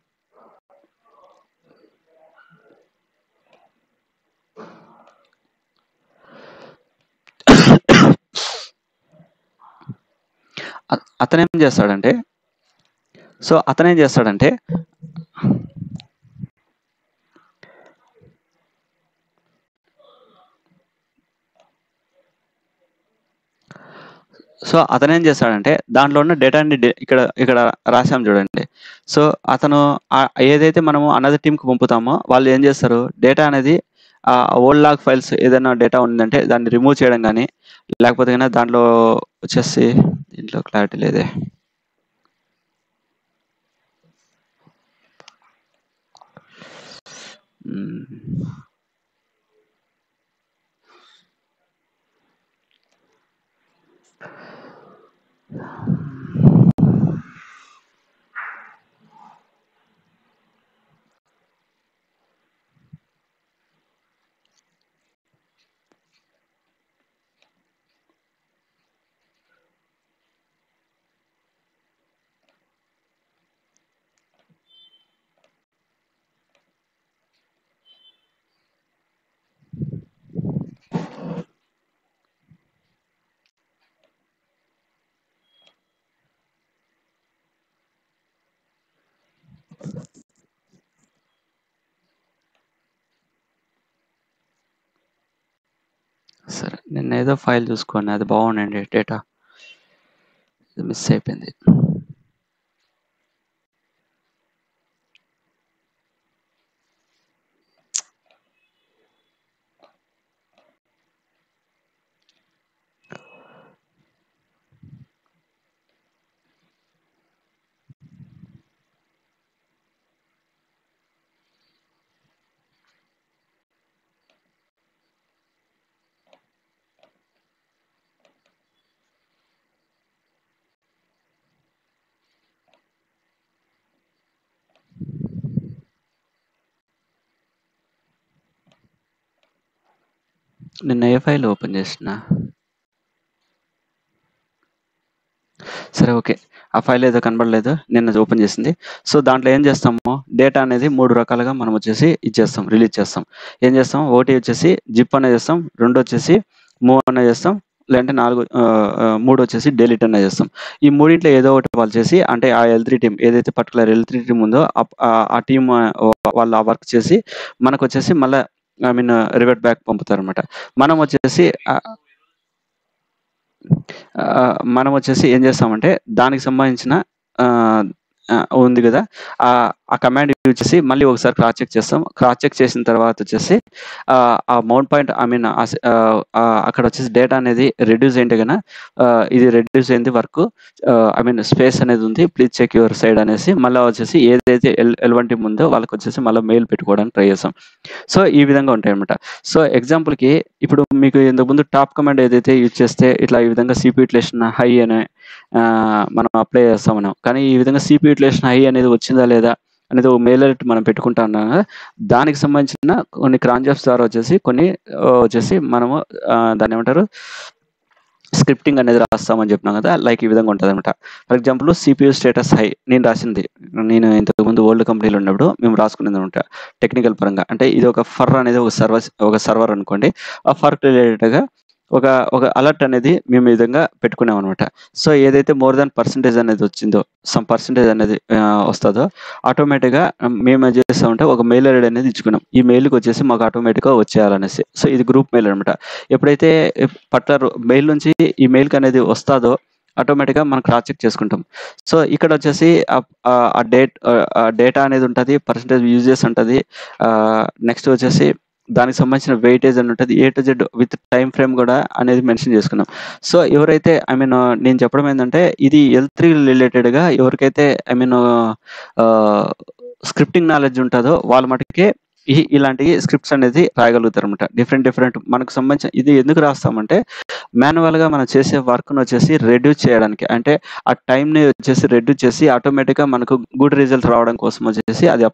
అతనేం చేస్తాడంటే అతనేం చేస్తాడంటే అతనేం చేస్తాడంటే దాంట్లో ఉన్న డేటాని ఇక్కడ రాసాం చూడండి. సో, అతను ఏదైతే మనము అనదర్ టీమ్‌కి పంపుతామో వాళ్ళు ఏం చేస్తారు, డేటా అనేది ఓల్డ్ లాగ్ ఫైల్స్ ఏదైనా డేటా ఉందంటే దాన్ని రిమూవ్ చేయడం గానీ, లేకపోతే గన దాంట్లో వచ్చేసి దీంట్లో క్లారిటీ లేదే. హ్మ్. సరే. నిన్నేదో ఫైల్ చూసుకోండి. అది బాగుండండి డేటా. ఇది మిస్ అయిపోయింది. నిన్న ఏ ఫైల్ ఓపెన్ చేసినా? సరే ఓకే. ఆ ఫైల్ ఏదో కనబడలేదు. నిన్న ఓపెన్ చేసింది. సో, దాంట్లో ఏం చేస్తాము, డేటా అనేది 3 రకాలుగా మనం వచ్చేసి ఇచ్చేస్తాం. రిలీజ్ చేస్తాం. ఏం చేస్తాం, ఒకటి వచ్చేసి జిప్ అనే చేస్తాం. రెండొచ్చేసి మూవ్ అనే చేస్తాం. లేదంటే 3 వచ్చేసి డిలీట్ అనే చేస్తాం. ఈ మూడిట్లో ఏదో ఒకటి వాళ్ళు చేసి అంటే ఆ ఎల్3 టీమ్ ఏదైతే పర్టిక్యులర్ ఎల్3 టీమ్ ఉందో ఆ టీమ్ వాళ్ళు ఆ వర్క్ చేసి మనకొచ్చేసి మళ్ళా రివర్ట్ బ్యాక్ పంపుతారనమాట. మనం వచ్చేసి మనం వచ్చేసి ఏం చేస్తామంటే దానికి సంబంధించిన ఆహ్, ఉంది గదా! ఆ కమాండ్ యూజ్ చేసి మళ్ళీ ఒకసారి క్రాస్ చెక్ చేస్తాం. క్రాస్ చెక్ చేసిన తర్వాత వచ్చేసి ఆ మౌంట్ పాయింట్ అక్కడొచ్చేసి డేటా అనేది రెడ్యూస్ అయింటే గన ఇది రెడ్యూస్ అయింది వర్క్ స్పేస్ అనేది ఉంది. ప్లీజ్ చెక్ యువర్ సైడ్ అనేసి మళ్ళా వచ్చేసి ఏదైతే ఎల్1 టీమ్ ఉందో వాళ్ళకొచ్చేసి మళ్ళా మెయిల్ పెట్టుకోవడానికి ట్రై చేస్తాం. సో, ఈ విధంగా ఉంటాయన్నమాట. సో, ఎగ్జాంపుల్‌కి ఇప్పుడు మీకు ఇంతకుముందు టాప్ కమాండ్ ఏదైతే యూజ్ చేస్తే ఇట్లా ఈ విధంగా సీపీ యుటిలైజేషన్ హై అని మనం అప్లై చేస్తాం మనం. కానీ ఈ విధంగా సీపీ యుటిలైజేషన్ హై అనేది వచ్చిందా లేదా అనేది ఒక మెయిల్ అలర్ట్ మనం పెట్టుకుంటా ఉన్నాం కదా! దానికి సంబంధించిన కొన్ని క్రాన్ జాబ్స్ ద్వారా వచ్చేసి కొన్ని వచ్చేసి మనము దాన్నేమంటారు స్క్రిప్టింగ్ అనేది రాస్తామని చెప్పినాం కదా! లైక్ ఈ విధంగా ఉంటదనమాట. For example CPU status high నేను రాసింది. నేను ఇంతకుముందు ఓల్డ్ కంపెనీలో ఉన్నప్పుడు మేము రాసుకునేదనమాట. టెక్నికల్ పరంగా. అంటే ఇది ఒక ఫర్ అనేది ఒక సర్వర్ అనుకోండి. ఆ ఫర్‌కి రిలేటెడ్‌గా ఒక ఒక అలర్ట్ అనేది మేము ఈ విధంగా పెట్టుకున్నామనమాట. సో, ఏదైతే మోర్ దాన్ పర్సెంటేజ్ అనేది వచ్చిందో, సమ్ పర్సెంటేజ్ అనేది వస్తదో ఆటోమేటిక్‌గా మేమేం చేసామంటే ఒక మెయిల్ ఐడీ అనేది ఇచ్చుకున్నాం. ఈ మెయిల్‌కొచ్చేసి మాకు ఆటోమేటిక్‌గా వచ్చేయాలనేసి. సో, ఇది గ్రూప్ మెయిల్ అనమాట. ఎప్పుడైతే పర్టిక్యులర్ మెయిల్ నుంచి ఈ మెయిల్‌కనేది వస్తాదో ఆటోమేటిక్‌గా మనం క్రాస్ చెక్ చేసుకుంటాం. సో, ఇక్కడొచ్చేసి ఆ డేటా అనేది ఉంటది. పర్సెంటేజ్ యూజెస్ ఉంటది. నెక్స్ట్ వచ్చేసి దానికి సంబంధించిన వెయిటేజ్ అని ఉంటది. A to Z with time frame గూడా అనేది మెన్షన్ చేసుకున్నాం. సో, ఎవరైతే నేను చెప్పడం ఏందంటే ఇది L3 రిలేటెడ్‌గా ఎవరికైతే ఆహ్, స్క్రిప్టింగ్ నాలెడ్జ్ ఉంటదో వాళ్ళ మటుకే ఇలాంటి స్క్రిప్ట్స్ అనేది రాయగలుగుతారనమాట. డిఫరెంట్ మనకు సంబంధించిన ఇది ఎందుకు రాస్తామంటే మాన్యువల్‌గా మనం చేసే వర్క్‌నొచ్చేసి రెడ్యూస్ చేయడానికి. అంటే ఆ టైమ్‌ని వచ్చేసి రెడ్యూస్ చేసి ఆటోమేటిక్‌గా మనకు గుడ్ రిజల్ట్ రావడం కోసం వచ్చేసి అది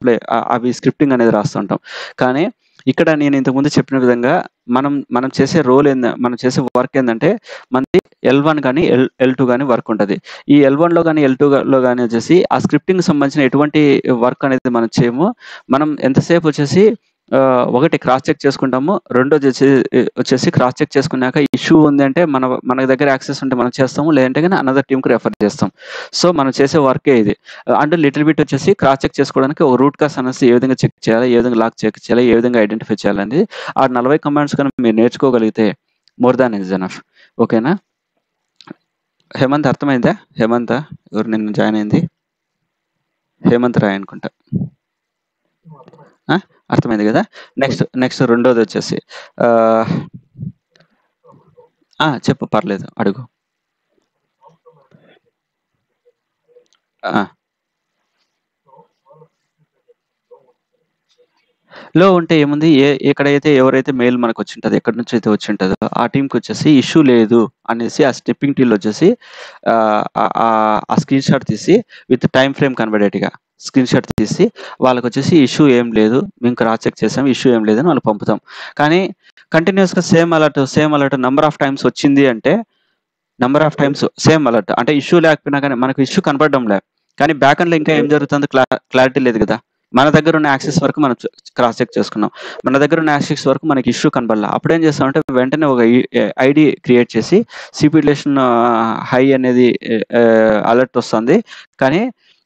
అవి స్క్రిప్టింగ్ అనేది రాస్తుంటాం. కానీ ఇక్కడ నేను ఇంతకుముందు చెప్పిన విధంగా మనం చేసే మనం చేసే వర్క్ ఏందంటే మనది L1 గాని, L2 గాని వర్క్ ఉంటది. ఈ L1లో గాని, L2లో గాని వచ్చేసి ఆ స్క్రిప్టింగ్‌కి సంబంధించిన ఎటువంటి వర్క్ అనేది మనం చేయము. మనం ఎంతసేపు వచ్చేసి ఒకటి క్రాస్ చెక్ చేసుకుంటాము. వచ్చేసి క్రాస్ చెక్ చేసుకున్నాక ఇష్యూ ఉంది అంటే మన దగ్గర యాక్సెస్ ఉంటే మనం చేస్తాము. లేదంటే గనుక అనదర్ టీమ్‌కి రిఫర్ చేస్తాం. సో, మనం చేసే వర్కే ఇది. అండ్ లిటిల్ బిట్ వచ్చేసి క్రాస్ చెక్ చేసుకోవడానికి ఒక రూట్ కాజ్ అనేసి ఏ విధంగా చెక్ చేయాలి? ఏ విధంగా లాగ్ చెక్ చేయాలి? ఏ విధంగా ఐడెంటిఫై చేయాలనేది ఆ 40 కమాండ్స్ గనుక మీరు నేర్చుకోగలిగితే మోర్ దాన్ ఈజ్ ఎనఫ్. ఓకేనా? హేమంత్ అర్థమైందా? హేమంతా? ఎవరు నిన్న జాయిన్ అయింది? హేమంత్ రాయ్ అనుకుంటా. ఆ! అర్థమైంది గదా! నెక్స్ట్ రెండోదొచ్చేసి ఆహ్, చెప్పు పర్లేదు అడుగు. ఆ! లో ఉంటే ఏముంది? ఎక్కడైతే ఎవరైతే మెయిల్ మనకొచ్చుంటదో, ఎక్కడి నుంచైతే వచ్చుంటదో ఆ టీమ్‌కొచ్చేసి ఇష్యూ లేదు అనేసి ఆ స్నిప్పింగ్ టూల్‌లో ఆ స్క్రీన్‌షాట్ తీసి విత్ టైమ్ ఫ్రేమ్ కనబడేట్టుగా స్క్రీన్‌షాట్ తీసి వాళ్ళకొచ్చేసి ఇష్యూ ఏం లేదు. మేము క్రాస్ చెక్ చేసాం. ఇష్యూ ఏం లేదని వాళ్ళకి పంపుతాం. కానీ కంటిన్యూయస్‌గా same alert number of times వచ్చింది అంటే number of times same alert. అంటే ఇష్యూ లేకపోయినా గాని మనకు ఇష్యూ కనపడడంలే. కానీ బ్యాక్ ఎండ్‌లో ఇంకా ఏం జరుగుతుందో క్లారిటీ లేదు గదా! మన దగ్గరున్న యాక్సెస్ వరకు మనం క్రాస్ చెక్ చేసుకున్నాం. మన దగ్గరున్న యాక్సెస్ వరకు మనకి ఇష్యూ కనపడల. అప్పుడేం చేస్తామంటే వెంటనే ఒక ఐడీ క్రియేట్ చేసి సిపిలేషన్ హై అనేది అలర్ట్ వస్తుంది. కానీ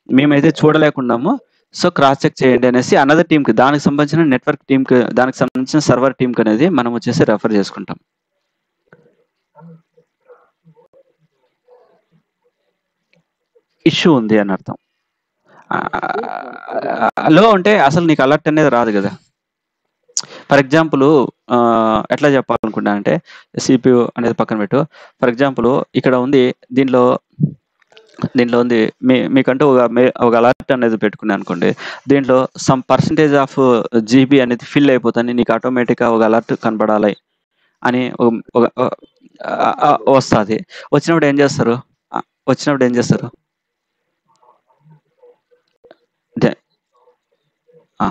మేమైతే చూడలేకున్నాము. సో, క్రాస్ చెక్ చేయండి అనేసి అనదర్ టీమ్‌కి దానికి సంబంధించిన నెట్వర్క్ టీమ్‌కి దానికి సంబంధించిన సర్వర్ టీమ్‌కనేది మనం వచ్చేసి రెఫర్ చేసుకుంటాం. ఇష్యూ ఉంది అని అర్థం. లో అంటే అసలు నీకు అలర్ట్ అనేది రాదు గదా! ఫర్ ఎగ్జాంపుల్ ఎట్లా చెప్పాలనుకున్నానంటే సీపీయూ అనేది పక్కన పెట్టు. ఫర్ ఎగ్జాంపుల్ ఇక్కడ ఉంది. దీంట్లో దీంట్లో ఉంది. మీకంటూ ఒక అలర్ట్ అనేది పెట్టుకున్నాననుకోండి. దీంట్లో సమ్ పర్సెంటేజ్ ఆఫ్ జీబీ అనేది ఫిల్ అయిపోతుంది. నీకు ఆటోమేటిక్‌గా ఒక అలర్ట్ కనపడాలి అని ఒక వస్తది. వచ్చినప్పుడు ఏం చేస్తారు? వచ్చినప్పుడు ఏం చేస్తారు? దే ఆ!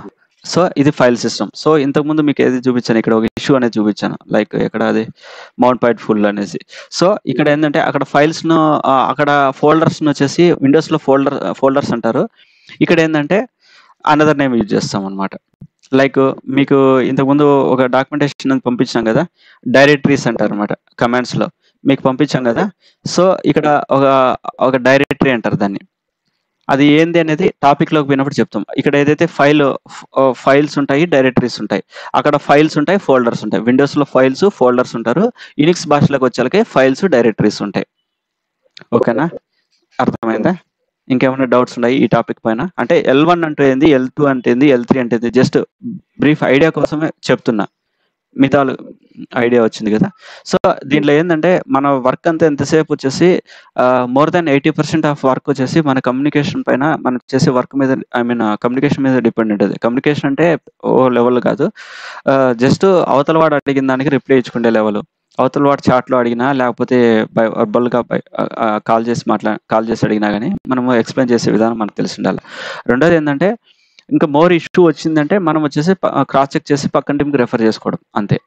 సో, ఇది ఫైల్ సిస్టమ్. సో, ఇంతకుముందు మీకేది చూపించాను. ఇక్కడ ఒక ఇష్యూ అనేది చూపించాను. లైక్ ఎక్కడ అది మౌంట్ పైట్ ఫుల్ అనేసి. సో, ఇక్కడేందంటే అక్కడ అక్కడ ఫోల్డర్స్‌నొచ్చేసి విండోస్‌లో ఫోల్డర్స్ అంటారు. ఇక్కడేందంటే అనదర్ నేమ్ యూజ్ చేస్తామనమాట. లైక్ మీకు ఇంతకుముందు ఒక డాక్యుమెంటేషన్ అనేది పంపించాం గదా! డైరెక్టరీస్ అంటారనమాట కమాండ్స్‌లో. మీకు పంపించాం గదా! సో, ఇక్కడ ఒక ఒక డైరెక్టరీ అంటారు దాన్ని. అది ఏంది అనేది టాపిక్‌లోకి పోయినప్పుడు చెప్తాం. ఇక్కడ ఏదైతే ఫైల్స్ ఉంటాయి, డైరెక్టరీస్ ఉంటాయి. అక్కడ ఫైల్స్ ఉంటాయి, ఫోల్డర్స్ ఉంటాయి. విండోస్‌లో ఫైల్స్, ఫోల్డర్స్ ఉంటారు. యునిక్స్ భాషలోకొచ్చేలకి ఫైల్స్, డైరెక్టరీస్ ఉంటాయి. ఓకేనా? అర్థమైందా? ఇంకేమైనా డౌట్స్ ఉన్నాయా ఈ టాపిక్ పైన? అంటే L1 అంటే ఏంది? L2 అంటే ఏంది? L3 అంటే ఏంది? జస్ట్ బ్రీఫ్ ఐడియా కోసమే చెప్తున్నా. మిగతాలు ఐడియా వచ్చింది గదా! సో, దీంట్లో ఏందంటే మన వర్క్ అంతా ఎంతసేపు వచ్చేసి మోర్ థాన్ 80% ఆఫ్ వర్క్ వచ్చేసి మన కమ్యూనికేషన్ పైన మనం చేసే వర్క్ మీద కమ్యూనికేషన్ మీద డిపెండ్ ఉంటది. కమ్యూనికేషన్ అంటే ఓ లెవెల్ కాదు. జస్ట్ అవతల వాడు అడిగిన దానికి రిప్లై ఇచ్చుకునే లెవెలు. అవతల వాడు చాట్‌లో అడిగినా లేకపోతే వర్బల్‌గా కాల్ చేసి అడిగినా గాని మనము ఎక్స్‌ప్లెయిన్ చేసే విధానం మనకు తెలిసుండాలి. రెండోదేందంటే ఇంకా మోర్ ఇష్యూ వచ్చిందంటే మనం వచ్చేసి క్రాస్ చెక్ చేసి పక్కన టీమ్‌కి రిఫర్ చేసుకోవడం అంతే.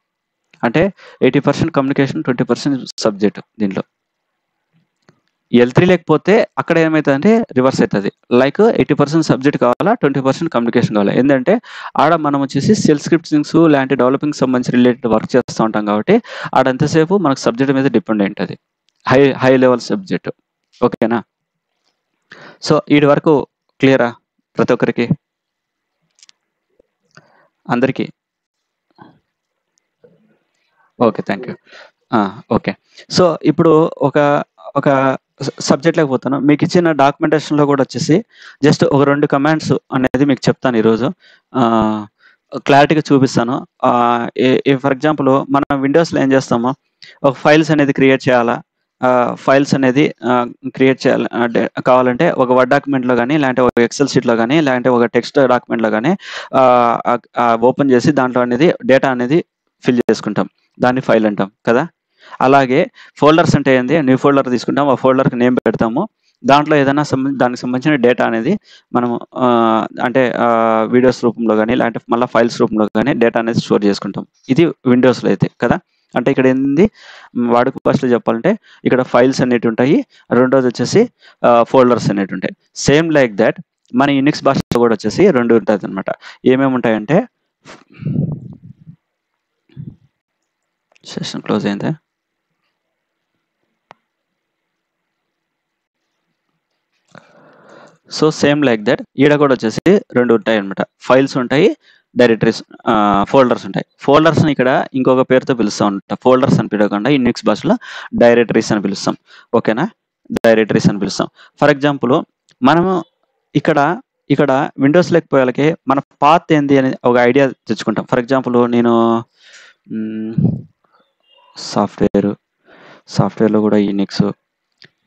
అంటే 80% కమ్యూనికేషన్, 20% సబ్జెక్ట్ దీంట్లో. L3 లేకపోతే అక్కడ ఏమైతదంటే రివర్స్ అయితది. లైక్ 80% సబ్జెక్ట్ కావాలా, 20% కమ్యూనికేషన్ కావాలా. ఏందంటే ఆడ మనం వచ్చేసి సెల్ స్క్రిప్టింగ్స్ లాంటి డెవలపింగ్‌కి సంబంధించి రిలేటెడ్ వర్క్ చేస్తా ఉంటాం కాబట్టి, ఆడ ఎంతసేపు మనకు సబ్జెక్ట్ మీద డిపెండ్ అయి ఉంటది. High level subject. ఓకేనా? సో, ఈడి వరకు క్లియరా ప్రతి ఒక్కరికి? అందరికి? ఓకే. Thank you. ఆ! ఓకే. సో, ఇప్పుడు ఒక ఒక సబ్జెక్ట్‌లోకి పోతాను. మీకిచ్చిన డాక్యుమెంటేషన్‌లో గూడా వచ్చేసి జస్ట్ ఒక 2 కమాండ్స్ అనేది మీకు చెప్తాను ఈరోజు. ఆహ్, క్లారిటీగా చూపిస్తాను. ఫర్ ఎగ్జాంపుల్ మనం విండోస్‌లో ఏం చేస్తాము, ఒక ఫైల్స్ అనేది క్రియేట్ చేయాలా? ఫైల్స్ అనేది క్రియేట్ చేయాలి అంటే కావాలంటే ఒక వర్డ్ డాక్యుమెంట్‌లో గాని, లేదంటే ఒక ఎక్సెల్ షీట్‌లో గాని, లేదంటే ఒక టెక్స్ట్ డాక్యుమెంట్‌లో గాని ఓపెన్ చేసి దాంట్లో అనేది డేటా అనేది ఫిల్ చేసుకుంటాం. దాన్ని ఫైల్ అంటాం కదా! అలాగే ఫోల్డర్స్ అంటే ఏంది? న్యూ ఫోల్డర్ తీసుకుంటాం. ఆ ఫోల్డర్‌కి నేమ్ పెడతాము. దాంట్లో ఏదైనా దానికి సంబంధించిన డేటా అనేది మనము అంటే వీడియోస్ రూపంలో గాని, లేదంటే మళ్ళా ఫైల్స్ రూపంలో గాని డేటా అనేది స్టోర్ చేసుకుంటాం. ఇది విండోస్‌లో అయితే కదా! అంటే ఇక్కడ ఏంది వాడుక భాషలో చెప్పాలంటే ఇక్కడ ఫైల్స్ అనేటివుంటాయి. రెండోదొచ్చేసి ఫోల్డర్స్ అనేటివుంటాయి. సేమ్ లైక్ థట్ మన యూనిక్స్ భాషలో కూడా వచ్చేసి 2 ఉంటదనమాట. ఏమేముంటాయంటే సెషన్ క్లోజ్ అయిందా? సో, సేమ్ లైక్ థట్ ఈడ కూడా వచ్చేసి 2 ఉంటాయన్నమాట. ఫైల్స్ ఉంటాయి. డైరెక్టరీస్ ఫోల్డర్స్ ఉంటాయి. ఫోల్డర్స్‌ని ఇక్కడ ఇంకొక పేరుతో పిలుస్తా ఉంటాం. ఫోల్డర్స్ అని పిలవకుండా యూనిక్స్ భాషలో డైరెక్టరీస్ అని పిలుస్తాం. ఓకేనా? డైరెక్టరీస్ అని పిలుస్తాం. ఫర్ ఎగ్జాంపుల్ మనము ఇక్కడ, ఇక్కడ విండోస్ లేకపోయేళ్ళకి మన పాత్ ఏంది అని ఒక ఐడియా తెచ్చుకుంటాం. ఫర్ ఎగ్జాంపుల్ నేను హ్మ్. సాఫ్ట్‌వేర్, సాఫ్ట్‌వేర్‌లో కూడా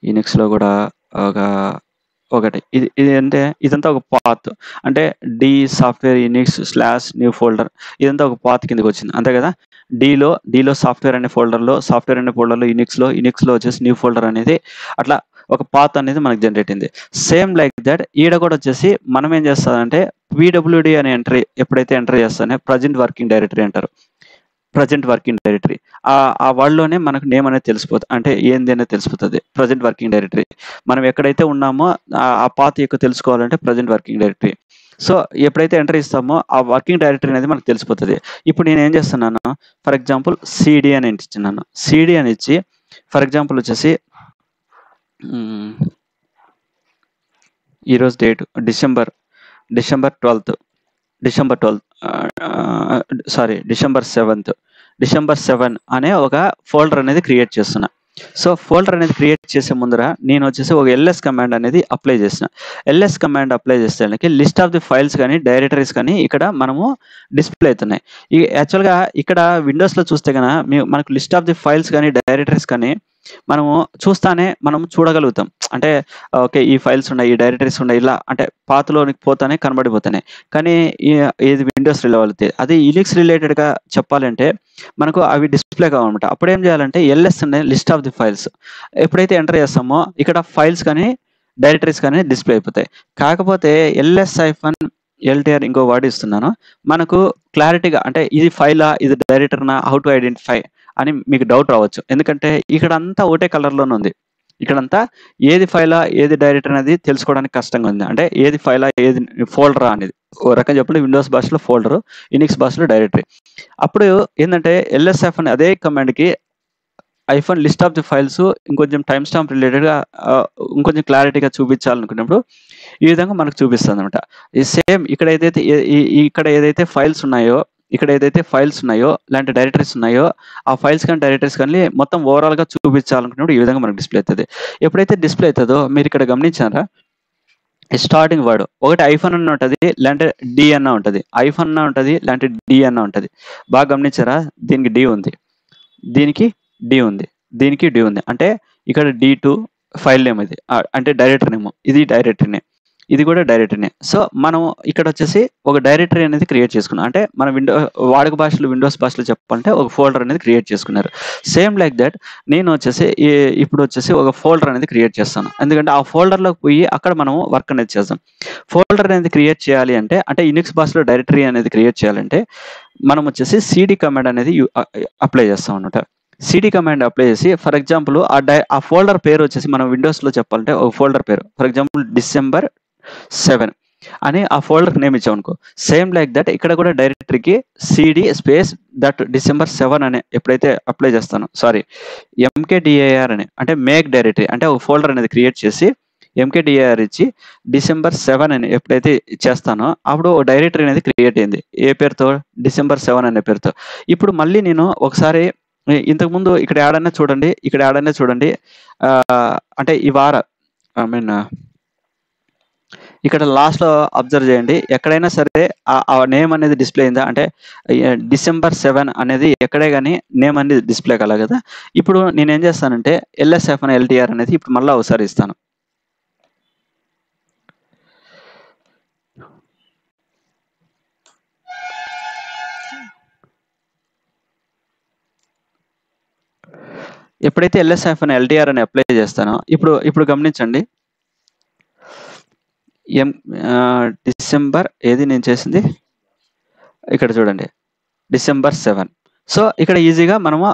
యూనిక్స్‌లో కూడా ఒక ఒకటి. ఇది అంటే ఇదంతా ఒక పాత్. అంటే software Unix slash new folder ఇదంతా ఒక పాత్ కిందకొచ్చింది. అంతే కదా! డీలో సాఫ్ట్‌వేర్ అనే ఫోల్డర్‌లో యూనిక్స్‌లో వచ్చేసి న్యూ ఫోల్డర్ అనేది అట్లా ఒక పాత్ అనేది మనకు జనరేట్ అయింది. సేమ్ లైక్ థట్ ఈడ కూడా వచ్చేసి మనం ఏం చేస్తామంటే పీడబ్ల్యూడీ అనే ఎప్పుడైతే ఎంటర్ చేస్తానో ప్రెజెంట్ వర్కింగ్ డైరెక్టరీ అంటారు. Present working directory. ఆ వర్డ్‌లోనే మనకు నేమ్ అనేది తెలిసిపోతది. అంటే ఏంది అనేది తెలిసిపోతది. Present working directory. మనం ఎక్కడైతే ఉన్నామో ఆ పాత్ యొక్క తెలుసుకోవాలంటే ప్రెజెంట్ వర్కింగ్ డైరెక్టరీ. సో, ఎప్పుడైతే ఎంటర్ ఇస్తామో ఆ వర్కింగ్ డైరెక్టరీ అనేది మనకు తెలిసిపోతది. ఇప్పుడు నేనేం చేస్తున్నాను, ఫర్ ఎగ్జాంపుల్ సీడీ అని ఇచ్చిన్నాను. సీడీ అని ఇచ్చి ఫర్ ఎగ్జాంపుల్ వచ్చేసి హ్మ్. ఈరోజు డేట్ డిసెంబర్ 12థ్. డిసెంబర్ 12 డిసెంబర్ 7థ్. డిసెంబర్ 7 అనే ఒక ఫోల్డర్ అనేది క్రియేట్ చేస్తున్నా. సో, ఫోల్డర్ అనేది క్రియేట్ చేసే ముందర నేనొచ్చేసి ఒక ఎల్ఎస్ కమాండ్ అనేది అప్లై చేసిన. ఎల్ఎస్ కమాండ్ అప్లై చేసేదానికి లిస్ట్ ఆఫ్ ది ఫైల్స్ గాని, డైరెక్టరీస్ కానీ ఇక్కడ మనము డిస్‌ప్లే అయితున్నాయి. యాక్చువల్‌గా ఇక్కడ విండోస్‌లో చూస్తే మనకు లిస్ట్ ఆఫ్ ది ఫైల్స్ గాని, డైరెక్టరీస్ కానీ మనము మనం చూడగలుగుతాం. అంటే ఓకే. ఈ ఫైల్స్ ఉన్నాయి, ఈ డైరెక్టరీస్ ఉన్నాయి. ఇలా అంటే పాత్‌లోనికి పోతానే కనబడిపోతున్నాయి. కానీ ఈ ఏది విండోస్ రిలవల్‌తే. అదే యూనిక్స్ రిలేటెడ్‌గా చెప్పాలంటే మనకు అవి డిస్‌ప్లే కావనమాట. అప్పుడేం చేయాలంటే ఎల్ఎస్ అనే లిస్ట్ ఆఫ్ ది ఫైల్స్ ఎప్పుడైతే ఎంటర్ చేస్తామో ఇక్కడ ఫైల్స్ కానీ, డైరెక్టరీస్ కానీ డిస్‌ప్లే అయిపోతాయి. కాకపోతే ఎల్‌టీఆర్ ఇంకో వర్డ్ ఇస్తున్నాను. మనకు క్లారిటీగా అంటే ఇది ఫైలా? ఇది డైరెక్టర్‌నా? హౌ టు ఐడెంటిఫై అని మీకు డౌట్ రావచ్చు. ఎందుకంటే ఇక్కడంతా ఒకటే కలర్‌లోనే ఉంది. ఇక్కడంతా ఏది ఫైలా? ఏది డైరెక్టర్ అనేది తెలుసుకోవడానికి కష్టంగా ఉంది. అంటే ఏది ఫైలా? ఏది ఫోల్డరా అనేది. ఓ రకంగా చెప్పండి విండోస్ భాషలో ఫోల్డరు, యూనిక్స్ భాషలో డైరెక్టరీ. అప్పుడు ఏందంటే ఎల్ఎస్ఎఫ్ అనే అదే కమాండ్‌కి లిస్ట్ ఆఫ్ ది ఫైల్స్ ఇంకొంచెం టైమ్ స్టాంప్ రిలేటెడ్‌గా ఆహ్, ఇంకొంచెం క్లారిటీగా చూపించాలనుకున్నప్పుడు ఈ విధంగా మనకు చూపిస్తదనమాట. ఈ సేమ్ ఇక్కడ ఏదైతే ఎ ఈ ఈ ఇక్కడ ఏదైతే ఫైల్స్ ఉన్నాయో ఇలాంటి డైరెక్టరీస్ ఉన్నాయో, ఆ ఫైల్స్ కానీ, డైరెక్టరీస్ కానీ మొత్తం ఓవరాల్‌గా చూపించాలనుకున్నప్పుడు ఈ విధంగా మనకు డిస్‌ప్లే అయితది. ఎప్పుడైతే డిస్‌ప్లే అయితదో మీరిక్కడ గమనించారా? స్టార్టింగ్ వర్డ్ ఒకటి అన్న ఉంటది. లేదంటే డి అన్న ఉంటది. అన్న ఉంటది. లేదంటే డి అన్న ఉంటది. బాగా గమనించారా? దీనికి డి ఉంది. దీనికి డి ఉంది. దీనికి డి ఉంది. అంటే ఇక్కడ డి2 ఫైల్ నేమ్ ఇది. అంటే డైరెక్టరీ నేమ్. ఇది డైరెక్టరీ నేమ్. ఇది కూడా డైరెక్టరీ నేమ్. సో, మనం ఇక్కడొచ్చేసి ఒక డైరెక్టరీ అనేది క్రియేట్ చేసుకున్నాం. అంటే మన వాడుక భాషలో విండోస్ భాషలో చెప్పాలంటే ఒక ఫోల్డర్ అనేది క్రియేట్ చేసుకున్నారు. సేమ్ లైక్ థట్ నేనొచ్చేసి ఇప్పుడొచ్చేసి ఒక ఫోల్డర్ అనేది క్రియేట్ చేస్తాను. ఎందుకంటే ఆ ఫోల్డర్‌లోకి పోయి అక్కడ మనం వర్క్ అనేది చేద్దాం. ఫోల్డర్ అనేది క్రియేట్ చేయాలి అంటే యూనిక్స్ భాషలో డైరెక్టరీ అనేది క్రియేట్ చేయాలంటే మనం వచ్చేసి సీడీ కమాండ్ అనేది అప్లై చేస్తామనమాట. సీడీ కమాండ్ అప్లై చేసి ఫర్ ఎగ్జాంపుల్ ఆ ఫోల్డర్ పేరు వచ్చేసి మనం విండోస్‌లో చెప్పాలంటే ఒక ఫోల్డర్ పేరు. ఫర్ ఎగ్జాంపుల్ డిసెంబర్ 7 అని ఆ ఫోల్డర్‌కి నేమ్ ఇచ్చామనుకో. సేమ్ లైక్ దట్ ఇక్కడ కూడా డైరెక్టరీకి సీడీ స్పేస్ దట్ డిసెంబర్ 7 అని ఎప్పుడైతే అప్లై చేస్తానో ఎంకేడీఏఆర్ అని అంటే మేక్ డైరెక్టరీ అంటే ఒక ఫోల్డర్ అనేది క్రియేట్ చేసి ఎంకేడీఏఆర్ ఇచ్చి డిసెంబర్ 7 అని ఎప్పుడైతే చేస్తానో అప్పుడు ఓ డైరెక్టరీ అనేది క్రియేట్ అయింది. ఏ పేరుతో? డిసెంబర్ 7 అనే పేరుతో. ఇప్పుడు మళ్ళీ నేను ఒకసారి ఇంతకుముందు ఇక్కడ యాడన్నా చూడండి. ఇక్కడ యాడన్నా చూడండి. అంటే ఈ వార ఐ మీన్ ఇక్కడ లాస్ట్‌లో అబ్జర్వ్ చేయండి. ఎక్కడైనా సరే ఆ నేమ్ అనేది డిస్‌ప్లే అయిందా? అంటే డిసెంబర్ 7 అనేది ఎక్కడే గాని నేమ్ అనేది డిస్‌ప్లే కాలే కదా! ఇప్పుడు నేనేం చేస్తానంటే ఎల్ఎస్ఎఫ్ఎన్ఎల్టీఆర్ అనేది ఇప్పుడు మళ్ళా ఒకసారి ఇస్తాను. ఎప్పుడైతే ఎల్ఎస్ఎఫ్ఎన్ఎల్టీఆర్ అని అప్లై చేస్తానో ఇప్పుడు గమనించండి. డిసెంబర్ ఏది నేను చేసింది? ఇక్కడ చూడండి. డిసెంబర్ 7. సో, ఇక్కడ ఈజీగా మనము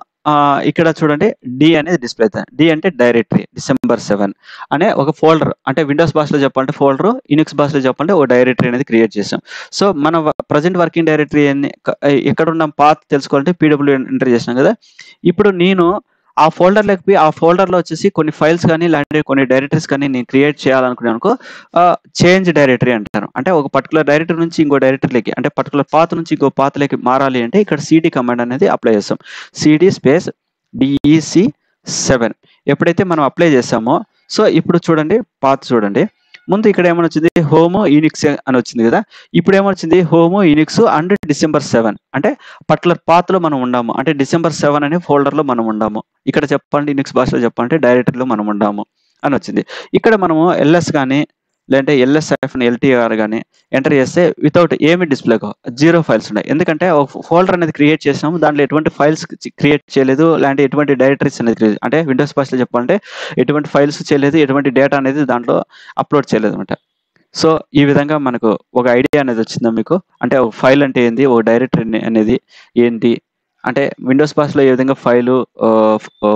ఇక్కడ చూడండి డి అనేది డిస్‌ప్లే అవుతుంది. డి అంటే డైరెక్టరీ డిసెంబర్ 7 అనే ఒక ఫోల్డర్ అంటే విండోస్ భాషలో చెప్పాలంటే ఫోల్డరు, యూనిక్స్ భాషలో చెప్పాలంటే ఒక డైరెక్టరీ అనేది క్రియేట్ చేసాం. సో, మన ప్రెజెంట్ వర్కింగ్ డైరెక్టరీ ఎక్కడున్న పాత్ తెలుసుకోవాలంటే పీడబ్ల్యూ ఎంటర్ చేసినాం కదా! ఇప్పుడు నేను ఆ ఫోల్డర్‌లోకి పోయి ఆ ఫోల్డర్‌లో వచ్చేసి కొన్ని ఫైల్స్ కానీ ఇలాంటి కొన్ని డైరెక్టరీస్ కానీ నేను క్రియేట్ చేయాలనుకున్నాననుకో చేంజ్ డైరెక్టరీ అంటారు. అంటే ఒక పర్టిక్యులర్ డైరెక్టరీ నుంచి ఇంకో డైరెక్టరీలోకి అంటే పర్టిక్యులర్ పాత్ నుంచి ఇంకో పాత్‌లోకి మారాలి అంటే ఇక్కడ సీడీ కమాండ్ అనేది అప్లై చేస్తాం. సీడీ స్పేస్ డీఈసీ 7 ఎప్పుడైతే మనం అప్లై చేసామో సో, ఇప్పుడు చూడండి పాత్ చూడండి. ముందు ఇక్కడ ఏమనొచ్చింది హోమ్ యూనిక్స్ అని వచ్చింది కదా! ఇప్పుడు ఏమొచ్చింది హోమ్ యూనిక్స్ అండ్ డిసెంబర్ 7 అంటే పర్టిక్యులర్ పాత్‌లో మనం ఉండాము. అంటే డిసెంబర్ 7 అనే ఫోల్డర్‌లో మనం ఉండాము. ఇక్కడ చెప్పాలంటే యూనిక్స్ భాషలో చెప్పాలంటే డైరెక్టరీలో మనం ఉండాము అని వచ్చింది. ఇక్కడ మనము ఎల్ఎస్ గాని లేదంటే ఎల్ఎస్ఎఫ్ఎన్ఎల్టీఆర్ గాని ఎంటర్ చేస్తే వితౌట్ ఏమి డిస్‌ప్లే కావు. 0 ఫైల్స్ ఉన్నాయి. ఎందుకంటే ఒక ఫోల్డర్ అనేది క్రియేట్ చేసాము. దాంట్లో ఎటువంటి ఫైల్స్ క్రియేట్ చేయలేదు. లేదంటే ఎటువంటి డైరెక్టరీస్ అనేది అంటే విండోస్ భాషలో చెప్పాలంటే ఎటువంటి ఫైల్స్ చేయలేదు. ఎటువంటి డేటా అనేది దాంట్లో అప్‌లోడ్ చేయలేదన్నమాట. సో, ఈ విధంగా మనకు ఒక ఐడియా అనేది వచ్చిందా మీకు? అంటే ఒక ఫైల్ అంటే ఏంది? ఒక డైరెక్టరీ అనేది ఏంటి? అంటే విండోస్ భాషలో ఏ విధంగా ఫైలు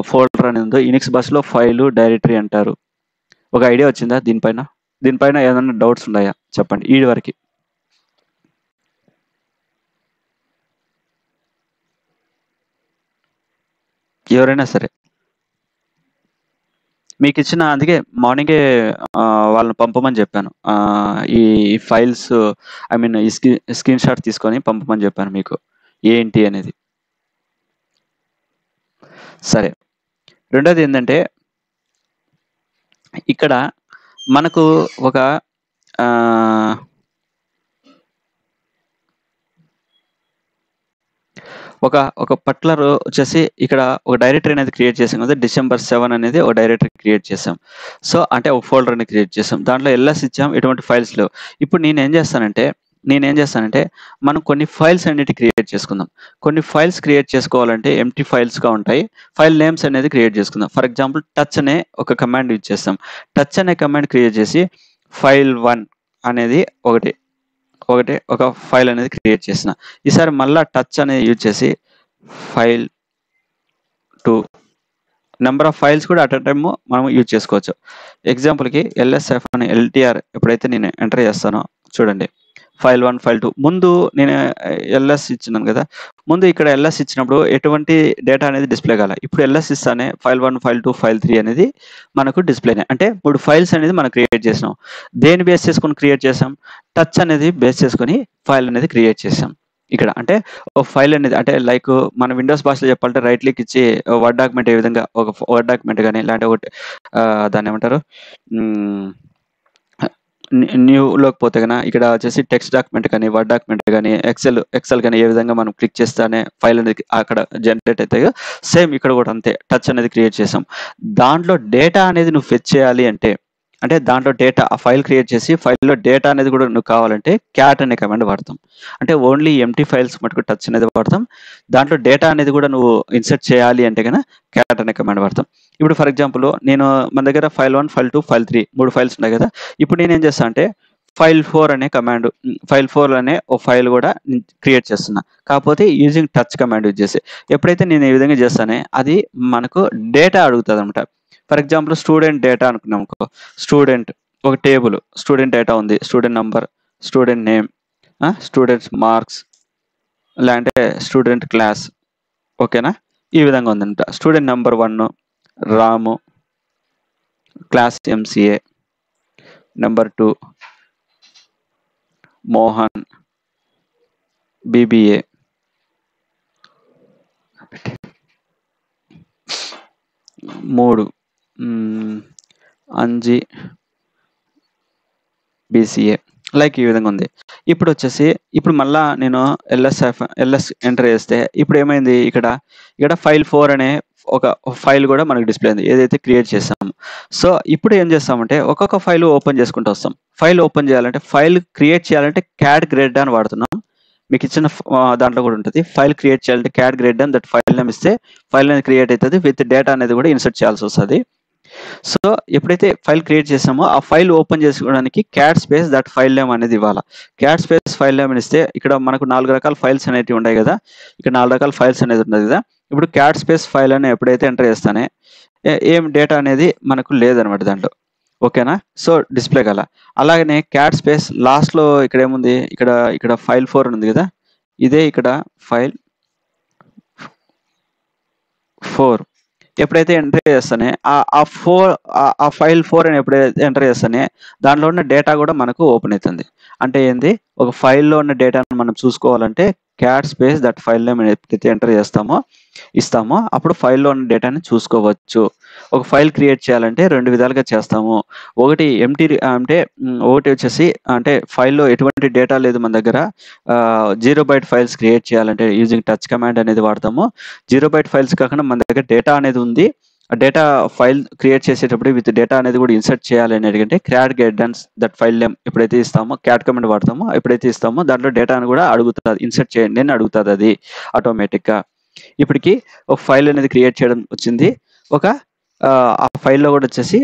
ఫోల్డర్ అని ఉందో యూనిక్స్ భాషలో ఫైలు, డైరెక్టరీ అంటారు. ఒక ఐడియా వచ్చిందా దీనిపైన? దీనిపైన ఏదైనా డౌట్స్ ఉన్నాయా? చెప్పండి. ఈడి వరకి. ఎవరైనా సరే. మీకిచ్చిన అందుకే మార్నింగే వాళ్ళని పంపమని చెప్పాను. ఈ ఫైల్స్ ఐ మీన్ ఈ స్క్రీన్ షాట్ తీసుకొని పంపమని చెప్పాను మీకు. ఏంటి అనేది. సరే. రెండోది ఏందంటే ఇక్కడ మనకు ఒక ఆహ్ ఒక పర్టిక్యులర్ వచ్చేసి ఇక్కడ ఒక డైరెక్టరీ అనేది క్రియేట్ చేసాం కదా! డిసెంబర్ 7 అనేది ఒక డైరెక్టరీ క్రియేట్ చేసాం. సో, అంటే ఒక ఫోల్డర్‌ని క్రియేట్ చేసాం. దాంట్లో ఎల్ఎస్ ఇచ్చాం. ఎటువంటి ఫైల్స్ లేవు. ఇప్పుడు నేనేం చేస్తానంటే మనం కొన్ని ఫైల్స్ అన్నిటి క్రియేట్ చేసుకుందాం. కొన్ని ఫైల్స్ క్రియేట్ చేసుకోవాలంటే ఎంప్టీ ఫైల్స్‌గా ఉంటాయి. ఫైల్ నేమ్స్ అనేది క్రియేట్ చేసుకుందాం. ఫర్ ఎగ్జాంపుల్ టచ్ అనే ఒక కమాండ్ యూజ్ చేస్తాం. టచ్ అనే కమాండ్ క్రియేట్ చేసి file1 అనేది ఒక ఫైల్ అనేది క్రియేట్ చేసిన. ఈసారి మళ్ళా టచ్ అనేది యూజ్ చేసి file2 నంబర్ ఆఫ్ ఫైల్స్ కూడా అట్ ఎ టైమ్ మనం యూజ్ చేసుకోవచ్చు. ఎగ్జాంపుల్‌కి ఎల్ఎస్ఎఫ్ఎన్ఎల్టీఆర్ ఎప్పుడైతే నేను ఎంటర్ చేస్తానో చూడండి. file1, file2 ముందు నేను ఎల్ఎస్ ఇచ్చినాను కదా! ముందు ఇక్కడ ఎల్ఎస్ ఇచ్చినప్పుడు ఎటువంటి డేటా అనేది డిస్‌ప్లే కాలే. ఇప్పుడు ఎల్ఎస్ ఇస్తానే file1, file2, file3 అనేది మనకు డిస్‌ప్లేనే. అంటే 3 ఫైల్స్ అనేది మనం క్రియేట్ చేసినాం. దేన్ని బేస్ చేసుకొని క్రియేట్ చేసాం? టచ్ అనేది బేస్ చేసుకొని ఫైల్ అనేది క్రియేట్ చేసాం. ఇక్కడ అంటే ఒక ఫైల్ అనేది అంటే లైక్ మన విండోస్ భాషలో చెప్పాలంటే రైట్ క్లిక్ ఇచ్చి వర్డ్ డాక్యుమెంట్ ఏ విధంగా ఒక వర్డ్ డాక్యుమెంట్ గాని లేదంటే ఒకటి దాన్నేమంటారు? న్యూలోకి పోతే గన ఇక్కడ వచ్చేసి టెక్స్ట్ డాక్యుమెంట్ కానీ, వర్డ్ డాక్యుమెంట్ గాని, ఎక్సెల్ గాని ఏ విధంగా మనం క్లిక్ చేస్తేనే ఫైల్ అనేది అక్కడ జనరేట్ అయితాయో సేమ్ ఇక్కడ కూడా అంతే. టచ్ అనేది క్రియేట్ చేసాం. దాంట్లో డేటా అనేది నువ్వు ఫెచ్ చేయాలి అంటే దాంట్లో డేటా ఆ ఫైల్ క్రియేట్ చేసి ఫైల్‌లో డేటా అనేది కూడా నువ్వు కావాలంటే క్యాట్ అనే కమాండ్ వాడతాం. అంటే ఓన్లీ ఎంప్టీ ఫైల్స్ మటుకు టచ్ అనేది వాడతాం. దాంట్లో డేటా అనేది కూడా నువ్వు ఇన్సర్ట్ చేయాలి అంటే గన క్యాట్ అనే కమాండ్ వాడతాం. ఇప్పుడు ఫర్ ఎగ్జాంపుల్ మన దగ్గర file1, file2, file3 3 ఫైల్స్ ఉన్నాయి కదా! ఇప్పుడు నేనేం చేస్తా అంటే ఫైల్ 4 అనే కమాండ్ ఫైల్ 4 అనే ఒక ఫైల్ కూడా క్రియేట్ చేస్తున్నా. కాకపోతే యూజింగ్ టచ్ కమాండ్ యూజ్ చేసి. ఎప్పుడైతే నేను ఈ విధంగా చేస్తానో అది మనకు డేటా అడుగుతదనమాట. ఫర్ ఎగ్జాంపుల్ స్టూడెంట్ డేటా అనుకున్నాం అనుకో. స్టూడెంట్ ఒక టేబుల్ స్టూడెంట్ డేటా ఉంది. Student number, student name, students marks లేదంటే స్టూడెంట్ క్లాస్. ఓకేనా? ఈ విధంగా ఉందన్నమాట. Student number 1 Ramu, class MCA, number 2 Mohan, BBA. 3 Anji, BCA. Like ఈ విధంగా ఉంది. ఇప్పుడు మళ్ళా నేను ఎల్ఎస్ ఎంటర్ చేస్తే ఇప్పుడు ఏమైంది ఇక్కడ ఫైల్ 4 అనే ఒక ఫైల్ కూడా మనకు డిస్ప్లే అయింది ఏదైతే క్రియేట్ చేసాము. సో ఇప్పుడు ఏం చేస్తామంటే ఒక్కొక్క ఫైల్ ఓపెన్ చేసుకుంటూ వస్తాం. ఫైల్ ఓపెన్ చేయాలంటే ఫైల్ క్రియేట్ చేయాలంటే క్యాడ్ గ్రేడ్ అని వాడుతున్నాం. మీకు ఇచ్చిన దాంట్లో కూడా ఉంటుంది. ఫైల్ క్రియేట్ చేయాలంటే క్యాడ్ గ్రేడ్ అని దట్ ఫైల్ నేమ్ ఇస్తే ఫైల్ అనేది క్రియేట్ అవుతుంది. విత్ డేటా అనేది కూడా ఇన్సర్ట్ చేయాల్సి వస్తుంది. సో ఎప్పుడైతే ఫైల్ క్రియేట్ చేసామో ఆ ఫైల్ ఓపెన్ చేసుకోవడానికి cat space that file name అనేది ఇవ్వాలి. క్యాడ్ స్పేస్ ఫైల్ నేమ్ ఇస్తే ఇక్కడ మనకు 4 రకాల ఫైల్స్ అనేవి ఉన్నాయి కదా. ఇక్కడ 4 రకాల ఫైల్స్ అనేది ఉంటుంది కదా. ఇప్పుడు క్యాడ్ స్పేస్ ఫైల్ అని ఎప్పుడైతే ఎంటర్ చేస్తానే ఏం డేటా అనేది మనకు లేదనమాట దాంట్లో. ఓకేనా? సో డిస్ప్లే కల. అలాగనే క్యాడ్ స్పేస్ లాస్ట్లో ఇక్కడ ఏముంది ఇక్కడ ఫైల్ 4 ఉంది కదా. ఇదే ఇక్కడ ఫైల్ 4 ఎప్పుడైతే ఎంటర్ చేస్తానే ఆ ఫైల్ 4 అని ఎప్పుడైతే ఎంటర్ చేస్తానే దాంట్లో ఉన్న డేటా కూడా మనకు ఓపెన్ అవుతుంది. అంటే ఏంది ఒక ఫైల్లో ఉన్న డేటాను మనం చూసుకోవాలంటే cat space that file name ఎప్పుడైతే ఎంటర్ ఇస్తామో అప్పుడు ఫైల్లో ఉన్న డేటాని చూసుకోవచ్చు. ఒక ఫైల్ క్రియేట్ చేయాలంటే 2 విధాలుగా చేస్తాము. ఒకటి ఎంటీ అంటే ఒకటి వచ్చేసి అంటే ఫైల్లో ఎటువంటి డేటా లేదు మన దగ్గర 0 బైట్ ఫైల్స్ క్రియేట్ చేయాలంటే యూజింగ్ టచ్ కమాండ్ అనేది వాడతాము. 0 బైట్ ఫైల్స్ కాకుండా మన దగ్గర డేటా అనేది ఉంది. ఆ డేటా ఫైల్ క్రియేట్ చేసేటప్పుడు విత్ డేటా అనేది కూడా ఇన్సర్ట్ చేయాలి అని అడిగితే cat guidance that file name ఎప్పుడైతే ఇస్తామో క్యాడ్ కమాండ్ వాడతామో ఎప్పుడైతే ఇస్తామో దాంట్లో డేటాను కూడా అడుగుతుంది. ఇన్సర్ట్ చేయండి అని అడుగుతుంది అది ఆటోమేటిక్గా. ఇప్పటికి ఒక ఫైల్ అనేది క్రియేట్ చేయడం వచ్చింది. ఆ ఫైల్లో కూడా వచ్చేసి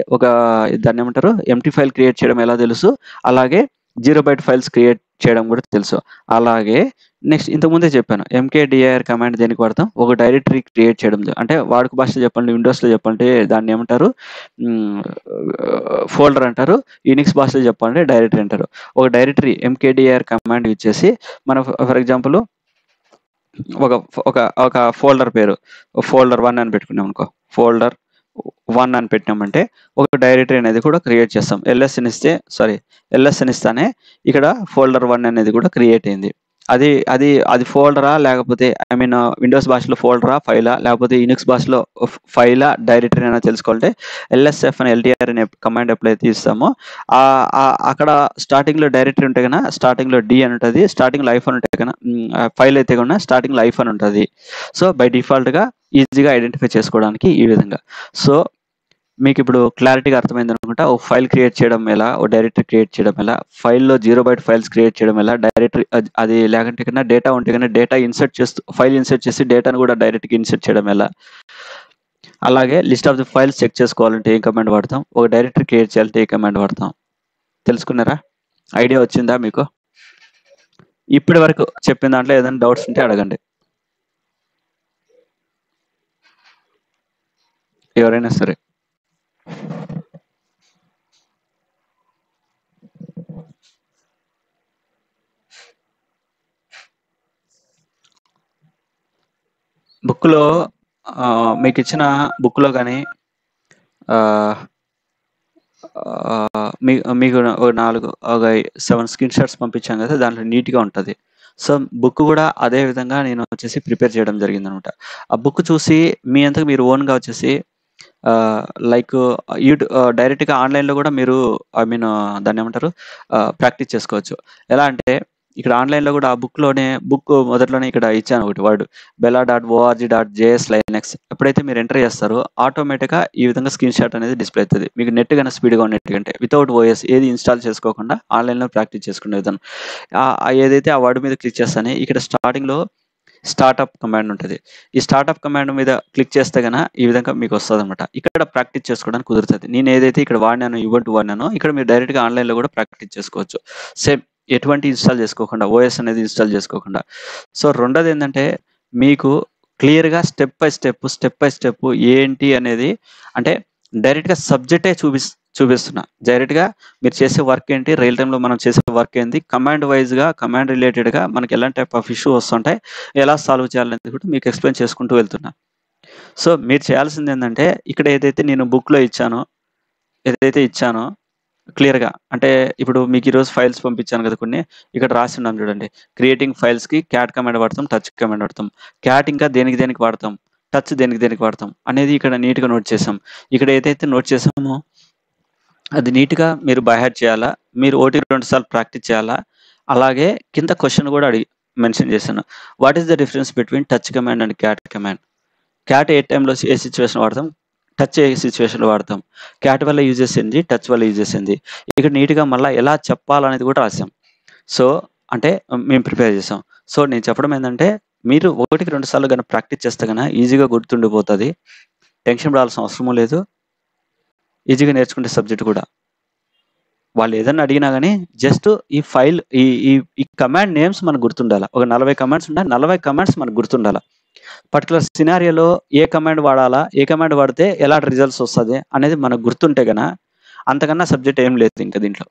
దాన్ని ఏమంటారు ఎంటీ ఫైల్ క్రియేట్ చేయడం ఎలా తెలుసు, అలాగే 0 బైట్ ఫైల్స్ క్రియేట్ చేయడం కూడా తెలుసు. అలాగే నెక్స్ట్ ఇంతకుముందే చెప్పాను ఎంకేడిఐఆర్ కమాండ్ దేనికి వాడతాం, ఒక డైరెక్టరీ క్రియేట్ చేయడం. అంటే వాడుక భాషలో చెప్పండి, విండోస్లో చెప్పండి దాన్ని ఏమంటారు ఫోల్డర్ అంటారు. యూనిక్స్ భాషలో చెప్పాలంటే డైరెక్టరీ అంటారు. ఒక డైరెక్టరీ ఎంకేడిఐఆర్ కమాండ్ యూజ్ చేసి మనం ఫర్ ఎగ్జాంపుల్ ఒక ఫోల్డర్ పేరు ఫోల్డర్ 1 అని పెట్టుకున్నాం అనుకో. ఫోల్డర్ 1 అని పెట్టినామంటే ఒక డైరెక్టరీ అనేది కూడా క్రియేట్ చేస్తాం. ఎల్ఎస్ అని ఇస్తానే ఇక్కడ ఫోల్డర్ 1 అనేది కూడా క్రియేట్ అయింది. అది ఫోల్డరా లేకపోతే విండోస్ భాషలో ఫోల్డరా ఫైలా లేకపోతే యూనిక్స్ భాషలో ఫైలా డైరెక్టరీ అయినా తెలుసుకోవాలంటే LSF అని LTR అనే కమాండ్ ఎప్పుడైతే ఇస్తామో అక్కడ స్టార్టింగ్లో డైరెక్టరీ ఉంటే కన్నా స్టార్టింగ్లో D అని ఉంటుంది, స్టార్టింగ్లో లైఫ్ అని ఉంటే కన్నా ఫైల్ అయితే కన్నా స్టార్టింగ్ లైఫ్ అని ఉంటుంది. సో బై డిఫాల్ట్గా ఈజీగా ఐడెంటిఫై చేసుకోవడానికి ఈ విధంగా. సో మీకు ఇప్పుడు క్లారిటీగా అర్థమైంది అనుకుంటా. ఒక ఫైల్ క్రియేట్ చేయడం ఎలా, ఒక డైరెక్టరీ క్రియేట్ చేయడం ఎలా, ఫైల్లో 0 బైట్ ఫైల్స్ క్రియేట్ చేయడం ఎలా, డైరెక్టరీ అది లేకుంటే కన్నా డేటా ఉంటే కన్నా డేటా ఇన్సర్ట్ చేస్తూ ఫైల్ ఇన్సర్ట్ చేసి డేటాను కూడా డైరెక్ట్గా ఇన్సర్ట్ చేయడం ఎలా, అలాగే list of the files check చేసుకోవాలంటే ఏ కమాండ్ వాడతాం, ఒక డైరెక్టరీ క్రియేట్ చేయాలంటే ఏ కమాండ్ వాడతాం. తెలుసుకున్నారా? ఐడియా వచ్చిందా మీకు? ఇప్పటి వరకు చెప్పిన దాంట్లో ఏదైనా డౌట్స్ ఉంటే అడగండి ఎవరైనా సరే. బుక్లో మీకు ఇచ్చిన బుక్లో కానీ మీకు ఒక 7 స్క్రీన్ షాట్స్ పంపించాం కదా, దాంట్లో నీట్గా ఉంటుంది. సో బుక్ కూడా అదే విధంగా నేను వచ్చేసి ప్రిపేర్ చేయడం జరిగింది అనమాట. ఆ బుక్ చూసి మీ అంతకు మీరు ఓన్గా వచ్చేసి లైక్ డైరెక్ట్గా ఆన్లైన్లో కూడా మీరు దాన్ని ఏమంటారు ప్రాక్టీస్ చేసుకోవచ్చు. ఎలా అంటే ఇక్కడ ఆన్లైన్లో కూడా ఆ బుక్ మొదట్లోనే ఇక్కడ ఇచ్చాను ఒకటి వర్డ్ bella.org.js/linux. ఎప్పుడైతే మీరు ఎంటర్ చేస్తారో ఆటోమేటిక్గా ఈ విధంగా స్క్రీన్ షాట్ అనేది డిస్ప్లే అవుతుంది. మీకు నెట్ కన్నా స్పీడ్గా ఉన్నట్టుకంటే వితౌట్ ఓఎస్ ఏది ఇన్స్టాల్ చేసుకోకుండా ఆన్లైన్లో ప్రాక్టీస్ చేసుకునే విధానం. ఏదైతే ఆ వర్డ్ మీద క్లిక్ చేస్తానే ఇక్కడ స్టార్టింగ్లో స్టార్టప్ కమాండ్ ఉంటుంది. ఈ స్టార్టప్ కమాండ్ మీద క్లిక్ చేస్తే గన ఈ విధంగా మీకు వస్తుందన్నమాట. ఇక్కడ ప్రాక్టీస్ చేసుకోవడానికి కుదురుతుంది. నేను ఏదైతే ఇక్కడ వాడినానో ఇవెంట్ వాడినానో ఇక్కడ మీరు డైరెక్ట్గా ఆన్లైన్లో కూడా ప్రాక్టీస్ చేసుకోవచ్చు. సేమ్ ఎటువంటి ఇన్స్టాల్ చేసుకోకుండా, ఓఎస్ అనేది ఇన్స్టాల్ చేసుకోకుండా. సో రెండోది ఏంటంటే మీకు క్లియర్గా స్టెప్ బై స్టెప్ ఏంటి అనేది, అంటే డైరెక్ట్గా సబ్జెక్టే చూపిస్తున్నా. డైరెక్ట్గా మీరు చేసే వర్క్ ఏంటి, రియల్ టైంలో మనం చేసే వర్క్ ఏంటి, కమాండ్ వైజ్గా, కమాండ్ రిలేటెడ్గా మనకి ఎలాంటి టైప్ ఆఫ్ ఇష్యూ వస్తుంటాయి, ఎలా సాల్వ్ చేయాలనేది కూడా మీకు ఎక్స్ప్లెయిన్ చేసుకుంటూ వెళ్తున్నా. సో మీరు చేయాల్సింది ఏంటంటే ఇక్కడ ఏదైతే నేను బుక్లో ఇచ్చానో క్లియర్గా, అంటే ఇప్పుడు మీకు ఈరోజు ఫైల్స్ పంపించాను కదా కొన్ని, ఇక్కడ రాసి ఉన్నాను చూడండి. క్రియేటింగ్ ఫైల్స్కి క్యాట్ కమాండ్ వాడతాం, టచ్ కమాండ్ వాడతాం. క్యాట్ ఇంకా దేనికి వాడతాం, టచ్ దేనికి వాడతాం అనేది ఇక్కడ నీట్గా నోట్ చేసాం. ఇక్కడ ఏదైతే నోట్ చేసామో అది నీట్గా మీరు బైహార్ట్ చేయాలా, మీరు 1-2 సార్లు ప్రాక్టీస్ చేయాలా. అలాగే కింద క్వశ్చన్ కూడా మెన్షన్ చేశాను. What is the difference between touch command and cat command? Cat ఏ టైంలో ఏ సిచ్యువేషన్ వాడతాం, టచ్ ఏ సిచ్యువేషన్లో వాడతాం, క్యాట్ వల్ల యూజెస్ ఏంది, టచ్ వల్ల యూజెస్ ఏంది, ఇక్కడ నీట్గా మళ్ళీ ఎలా చెప్పాలనేది కూడా రాసాం. సో అంటే మేము ప్రిపేర్ చేసాం. సో నేను చెప్పడం ఏంటంటే మీరు 1-2 సార్లు కనుక ప్రాక్టీస్ చేస్తే కనుక ఈజీగా గుర్తుండిపోతుంది. టెన్షన్ పడాల్సిన అవసరం లేదు. ఈజీగా నేర్చుకునే సబ్జెక్ట్ కూడా. వాళ్ళు ఏదన్నా అడిగినా కానీ జస్ట్ ఈ ఫైల్ ఈ కమాండ్ నేమ్స్ మనకు గుర్తుండాలి. ఒక 40 కమాండ్స్ ఉన్నాయి, 40 కమాండ్స్ మనకు గుర్తుండాలి. పర్టికులర్ సినారియోలో ఏ కమాండ్ వాడాలా, ఏ కమాండ్ వాడితే ఎలాంటి రిజల్ట్స్ వస్తుంది అనేది మనకు గుర్తుంటే గన అంతకన్నా సబ్జెక్ట్ ఏం లేదు ఇంకా దీంట్లో.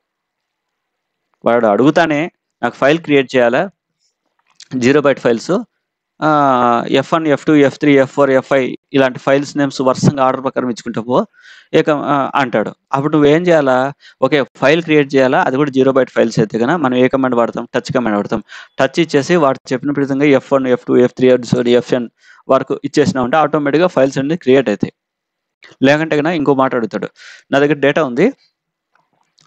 వాడు అడుగుతానే నాకు ఫైల్ క్రియేట్ చేయాలా, 0 byte files, F1, F2, F3, F4, F5 ఇలాంటి ఫైల్స్ నేమ్స్ వరుసగా ఆర్డర్ ప్రకారం ఇచ్చుకుంటా పో అంటాడు. అప్పుడు నువ్వేం చేయాలా, ఓకే ఫైల్ క్రియేట్ చేయాలా, అది కూడా 0 బైట్ ఫైల్స్ అయితే కనుక మనం ఏ కమాండ్ వాడతాం, టచ్ కమాండ్ వాడతాం. టచ్ ఇచ్చేసి వాడు చెప్పిన విధంగా F1, F2, F3, Fn వరకు ఇచ్చేసినామంటే ఆటోమేటిక్గా ఫైల్స్ అనేది క్రియేట్ అవుతాయి. లేకంటే కనుక ఇంకో మాట అడుగుతాడు, నా దగ్గర డేటా ఉంది,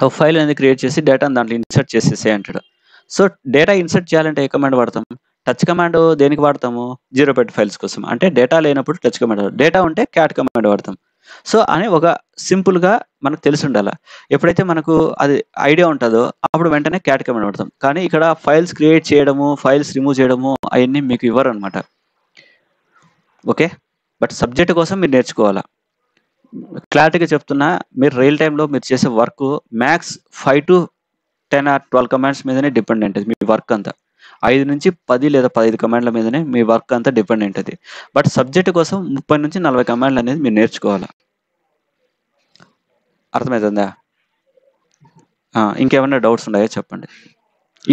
ఒక ఫైల్ అనేది క్రియేట్ చేసి డేటాను దాంట్లో ఇన్సర్ట్ చేసేసే అంటాడు. సో డేటా ఇన్సర్ట్ చేయాలంటే ఏ కమాండ్ వాడతాం, టచ్ కమాండ్ దేనికి వాడతాము, 0 బైట్ ఫైల్స్ కోసం. అంటే డేటా లేనప్పుడు టచ్ కమాండ్, డేటా ఉంటే క్యాట్ కమాండ్ వాడతాం. సో అని ఒక సింపుల్గా మనకు తెలిసి ఉండాలి. ఎప్పుడైతే మనకు అది ఐడియా ఉంటుందో అప్పుడు వెంటనే క్యాట్ కమాండ్ వాడతాం. కానీ ఇక్కడ ఫైల్స్ క్రియేట్ చేయడము, ఫైల్స్ రిమూవ్ చేయడము అవన్నీ మీకు ఇవ్వరు అనమాట. ఓకే, బట్ సబ్జెక్ట్ కోసం మీరు నేర్చుకోవాలా. క్లారిటీగా చెప్తున్నా, మీరు రియల్ టైంలో మీరు చేసే work max 5 to 10 or 12 commands మీదనే డిపెండ్ ఉంటుంది మీ వర్క్ అంతా. 5 నుంచి 10 లేదా 15 కమాండ్ల మీదనే మీ వర్క్ అంతా డిపెండ్ ఉంటుంది. బట్ సబ్జెక్ట్ కోసం 30 నుంచి 40 కమాండ్లు అనేది మీరు నేర్చుకోవాలి. అర్థమవుతుందా? ఇంకేమైనా డౌట్స్ ఉన్నాయో చెప్పండి.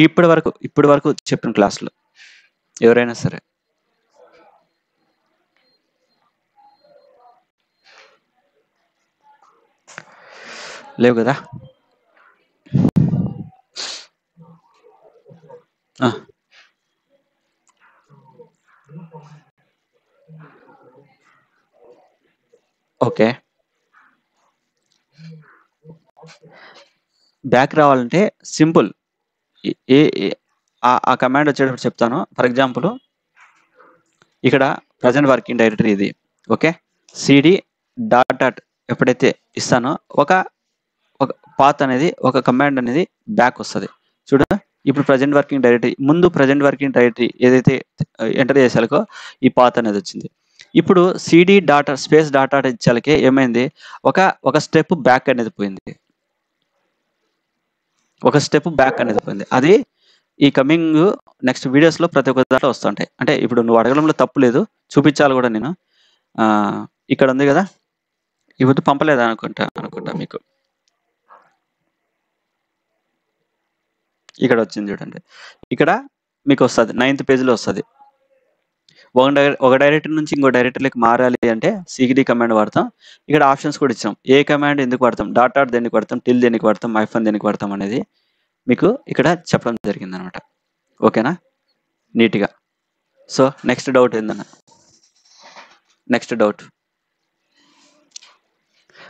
ఇప్పటి వరకు చెప్పిన క్లాసులో ఎవరైనా సరే. లేవు కదా? ఓకే, బ్యాక్ రావాలంటే సింపుల్. ఆ కమాండ్ వచ్చేటప్పుడు చెప్తాను. ఫర్ ఎగ్జాంపుల్ ఇక్కడ ప్రజెంట్ వర్కింగ్ డైరెక్టరీ ఇది. ఓకే, సిడి డాట్ ఎప్పుడైతే ఇస్తానో ఒక పాత్ అనేది, ఒక కమాండ్ అనేది బ్యాక్ వస్తుంది. చూడ, ఇప్పుడు ప్రజెంట్ వర్కింగ్ డైరెక్టరీ, ముందు ప్రజెంట్ వర్కింగ్ డైరెక్టరీ ఏదైతే ఎంటర్ చేసాకో ఈ పాత్ అనేది వచ్చింది. ఇప్పుడు సిడి డాటా స్పేస్ డాటా ఇచ్చాలకే ఏమైంది, ఒక స్టెప్ బ్యాక్ అనేది పోయింది. అది ఈ కమింగ్ నెక్స్ట్ వీడియోస్లో ప్రతి ఒక్క దాంట్లో వస్తుంటాయి. అంటే ఇప్పుడు నువ్వు అడగడంలో తప్పు లేదు, చూపించాలి కూడా నేను. ఇక్కడ ఉంది కదా, ఇవద్దు పంపలేదు అనుకుంటా మీకు. ఇక్కడ వచ్చింది చూడండి, ఇక్కడ మీకు వస్తుంది 9th పేజీలో వస్తుంది. ఒక డైరెక్టరీ నుంచి ఇంకో డైరెక్టరీకి మారాలి అంటే సిడి కమాండ్ వాడతాం. ఇక్కడ ఆప్షన్స్ కూడా ఇచ్చాం. ఏ కమాండ్ ఎందుకు వాడతాం, డాట్ దేనికి వాడతాం, టిల్ దేనికి వాడతాం, ఐఫోన్ దేనికి వాడతాం అనేది మీకు ఇక్కడ చెప్పడం జరిగింది అనమాట. ఓకేనా, నీట్గా. సో నెక్స్ట్ డౌట్ ఏందన్నా, నెక్స్ట్ డౌట్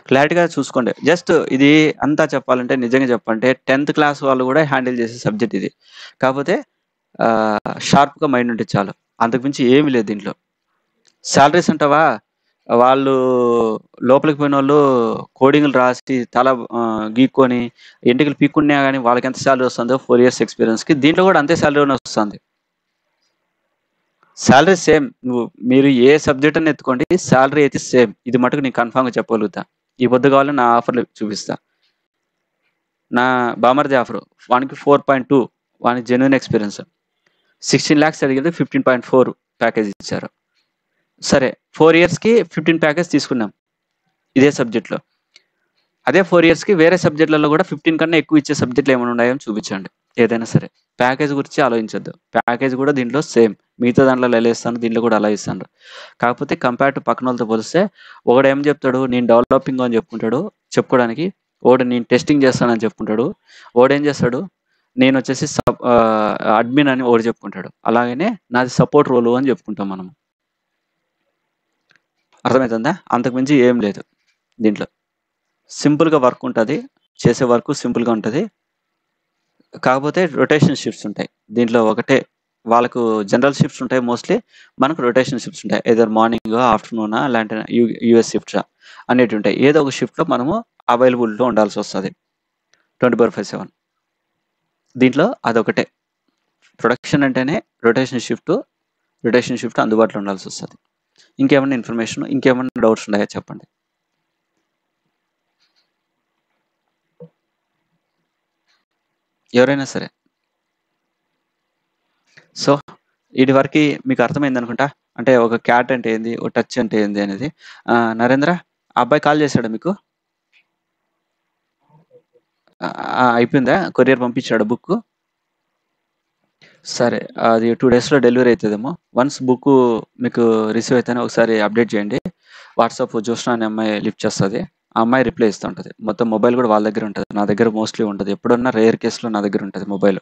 క్లారిటీగా చూసుకోండి. జస్ట్ ఇది అంతా చెప్పాలంటే, నిజంగా చెప్పాలంటే 10th క్లాస్ వాళ్ళు కూడా హ్యాండిల్ చేసే సబ్జెక్ట్ ఇది. కాకపోతే షార్ప్గా మైండ్ ఉంటే చాలు, అంతకుమించి ఏమీ లేదు దీంట్లో. శాలరీస్ అంటావా, వాళ్ళు లోపలికి పోయిన వాళ్ళు కోడింగ్లు రాసి తల గీక్కొని ఎంటికలు పీక్కున్నా కానీ వాళ్ళకి ఎంత శాలరీ వస్తుందో 4 years ఎక్స్పీరియన్స్కి, దీంట్లో కూడా అంతే శాలరీ వస్తుంది. Salary same. మీరు ఏ సబ్జెక్ట్ అని ఎత్తుకోండి, సాలరీ అయితే సేమ్. ఇది మటుకు నేను కన్ఫర్మ్‌గా చెప్పగలుగుతా. ఈ పొద్దు కావాలంటే నా ఆఫర్‌లు చూపిస్తా. నా బామర్ది ఆఫరు. వానికి 4.2 వానికి జెన్యూన్ ఎక్స్‌పీరియన్స్. 16 లాక్స్ అడిగింది. 15.4 ప్యాకేజ్ ఇచ్చారు. సరే 4 ఇయర్స్‌కి 15 ప్యాకేజ్ తీసుకున్నాం. ఇదే సబ్జెక్ట్‌లో. అదే 4 ఇయర్స్‌కి వేరే సబ్జెక్ట్‌లలో కూడా 15 కన్నా ఎక్కువ ఇచ్చే సబ్జెక్ట్‌లు ఏమైనా ఉన్నాయో అని చూపించండి. ఏదైనా సరే. ప్యాకేజ్ గురించి ఆలోచించొద్దు. ప్యాకేజ్ కూడా దీంట్లో సేమ్. మిగతా దాంట్లో ఎలా ఇస్తానో దీంట్లో కూడా అలా ఇస్తాను. కాకపోతే కంపేర్ టు పక్కనోళ్ళతో పోలిస్తే ఒకడేం చెప్తాడు, నేను డెవలపింగ్ అని చెప్పుకుంటాడు చెప్పుకోవడానికి. ఒకడు నేను టెస్టింగ్ చేస్తానని చెప్పుకుంటాడు. ఒకడేం చేస్తాడు, నేనొచ్చేసి అడ్మిన్ అని ఒకడు చెప్పుకుంటాడు. అలాగనే నాది సపోర్ట్ రోలు అని చెప్పుకుంటాం మనం. అర్థమైతుందా? అంతకు మించి ఏం లేదు దీంట్లో. సింపుల్‌గా వర్క్ ఉంటది. చేసే వర్క్ సింపుల్‌గా ఉంటది. కాకపోతే రొటేషన్ షిఫ్ట్స్ ఉంటాయి. దీంట్లో ఒకటే వాళ్ళకు జనరల్ షిఫ్ట్స్ ఉంటాయి మోస్ట్‌లీ. మనకు రొటేషన్ షిఫ్ట్స్ ఉంటాయి. ఎయిదర్ మార్నింగా, ఆఫ్టర్‌నూనా లేదంటే యూఎస్ షిఫ్ట్సా అనేటివి ఉంటాయి. ఏదో ఒక షిఫ్ట్‌లో మనము అవైలబుల్‌లో ఉండాల్సొస్తది. 24/7. దీంట్లో అదొకటే. ప్రొడక్షన్ అంటేనే రొటేషన్ షిఫ్ట్ అందుబాటులో ఉండాల్సొస్తది. ఇంకేమన్నా ఇన్ఫర్మేషన్, ఇంకేమన్నా డౌట్స్ ఉన్నాయా చెప్పండి? ఎవరైనా సరే. సో, ఈటి వరకి మీకు అర్థమైందనుకుంటా. అంటే ఒక క్యాట్ అంటే ఏంది? ఒక టచ్ అంటే ఏంది అనేది. నరేంద్ర, ఆ అబ్బాయి కాల్ చేసాడా మీకు? అయిపోయిందా? కొరియర్ పంపించాడా బుక్కు? సరే. అది 2 డేస్‌లో డెలివరీ అయితదేమో. వన్స్ బుక్కు మీకు రిసీవ్ అయితేనే ఒకసారి అప్డేట్ చేయండి. వాట్సాప్ జోష్నా అనే అమ్మాయి లిఫ్ట్ చేస్తది. ఆ అమ్మాయి రిప్లై ఇస్తా ఉంటది. మొత్తం మొబైల్ కూడా వాళ్ళ దగ్గరే ఉంటది. నా దగ్గర మోస్ట్‌లీ ఉండదు. ఎప్పుడన్నా రేర్ కేస్‌లో నా దగ్గర ఉంటది మొబైల్.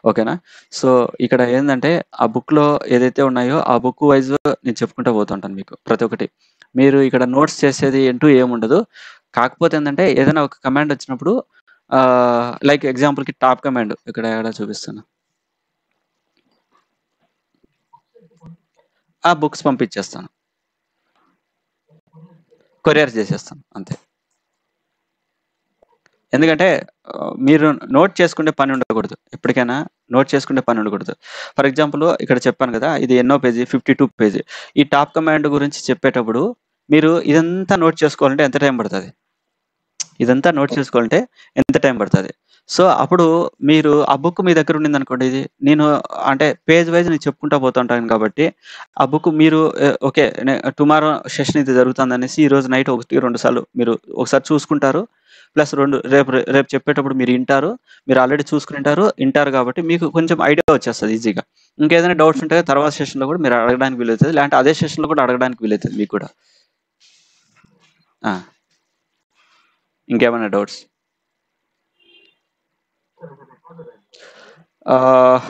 ఓకేనా? సో, ఇక్కడ ఏందంటే ఆ బుక్‌లో ఏదైతే ఉన్నాయో ఆ బుక్ వైస్ నేను చెప్పుకుంటా పోతుంటాను మీకు ప్రతి ఒక్కటి. మీరు ఇక్కడ నోట్స్ చేసేది అంటూ ఏముండదు. కాకపోతే ఏందంటే ఏదైనా ఒక కమాండ్ వచ్చినప్పుడు లైక్ ఎగ్జాంపుల్‌కి టాప్ కమాండ్ ఇక్కడ ఎక్కడ చూపిస్తాను. ఆ బుక్స్ పంపించేస్తాను. కొరియర్ చేసేస్తాను అంతే. ఎందుకంటే మీరు నోట్ చేసుకునే పని ఉండకూడదు. ఎప్పటికైనా నోట్ చేసుకునే పని ఉండకూడదు. ఫర్ ఎగ్జాంపుల్ ఇక్కడ చెప్పాను కదా! ఇది ఎన్నో పేజీ 52 పేజీ. ఈ టాప్ కమాండ్ గురించి చెప్పేటప్పుడు మీరు ఇదంతా నోట్ చేసుకోవాలంటే ఎంత టైం పడతది? ఇదంతా నోట్ చేసుకోవాలంటే ఎంత టైం పడతది? సో, అప్పుడు మీరు ఆ బుక్ మీ దగ్గర ఉండిందనుకోండి ఇది నేను అంటే పేజ్ వైస్ నేను చెప్పుకుంటా పోతుంటాను కాబట్టి, ఆ బుక్ మీరు ఓకే. టుమారో సెషన్ ఇది జరుగుతుందనేసి ఈరోజు నైట్ 1, 2 సార్లు మీరు ఒకసారి చూసుకుంటారు. ప్లస్ 2 రేపు చెప్పేటప్పుడు మీరు ఇంటారు. మీరు ఆల్రెడీ చూసుకునింటారు. ఇంటారు కాబట్టి మీకు కొంచెం ఐడియా వచ్చేస్తది ఈజీగా. ఇంకేదైనా డౌట్స్ ఉంటే తర్వాత సెషన్‌లో కూడా మీరు అడగడానికి వీలైతది. లేదంటే అదే సెషన్‌లో కూడా అడగడానికి వీలైతది మీకు కూడా. ఆ! ఇంకేమైనా డౌట్స్? ఆహ్,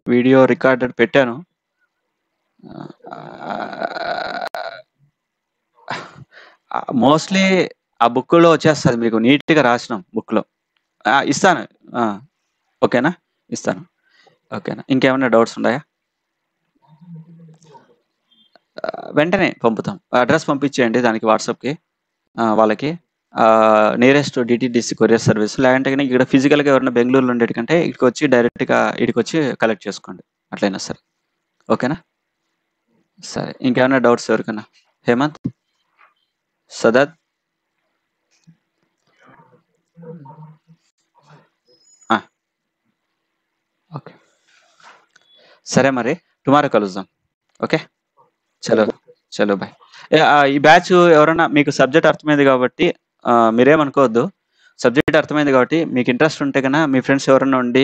వీడియో రికార్డెడ్ పెట్టాను. మోస్ట్‌లీ ఆ బుక్‌లో వచ్చేస్తది మీకు నీట్‌గా రాసినాం బుక్‌లో. ఇస్తాను. ఆ! ఓకేనా? ఇస్తాను. ఓకేనా? ఇంకేమన్నా డౌట్స్ ఉన్నాయా? వెంటనే పంపుతాం. అడ్రెస్ పంపించేయండి దానికి వాట్సాప్‌కి. వాళ్ళకి. నియరెస్ట్ డీటీడీసీ కొరియర్ సర్వీస్ లేదంటే గనుక ఇక్కడ ఫిజికల్‌గా ఎవరైనా బెంగుళూరులో ఉండేటికంటే ఇక్కడికొచ్చి డైరెక్ట్‌గా ఈడికొచ్చి కలెక్ట్ చేసుకోండి. అట్లైనా సరే. ఓకేనా? సరే. ఇంకేమన్నా డౌట్స్ ఎవరికన్నా? హేమంత్? సదత్? ఆ! ఓకే. సరే మరి. టుమారో కలుద్దాం. ఓకే. చలో. చలో బాయ్. ఈ బ్యాచ్ ఎవరన్నా మీకు సబ్జెక్ట్ అర్థమైంది కాబట్టి మీరేమనుకోవద్దు. సబ్జెక్ట్ అర్థమైంది కాబట్టి మీకు ఇంట్రెస్ట్ ఉంటే గన మీ ఫ్రెండ్స్ ఎవరైనా ఉండి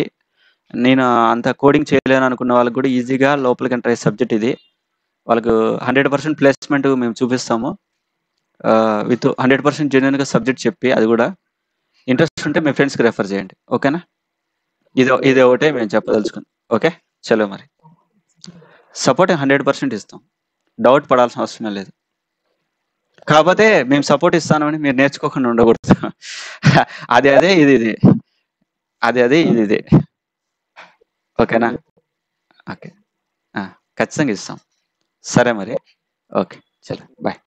నేను అంత కోడింగ్ చేయలేను అనుకున్న వాళ్ళకి కూడా ఈజీగా లోపలికి ఎంటర్ అయ్యే సబ్జెక్ట్ ఇది. వాళ్ళకు 100% ప్లేస్‌మెంట్ మేము చూపిస్తాము. విత్ 100% జెన్యూన్‌గా సబ్జెక్ట్ చెప్పి అది గూడా. ఇంట్రెస్ట్ ఉంటే మీ ఫ్రెండ్స్‌కి రిఫర్ చేయండి. ఓకేనా? ఇది ఒకటే మేము చెప్పదలుచుకున్నాం. ఓకే. చలో మరి. సపోర్ట్ 100% ఇస్తాం. డౌట్ పడాల్సిన అవసరమే లేదు. కాపోతే మేము సపోర్ట్ ఇస్తానమని మీరు నేర్చుకోకుండా ఉండకూడదు. అది అదే, ఇది ఇదే. అది అదే, ఇది ఇదే. ఓకేనా? ఓకే. ఆ! ఖచ్చితంగా ఇస్తాం. సరే మరి. ఓకే. చలో. బాయ్.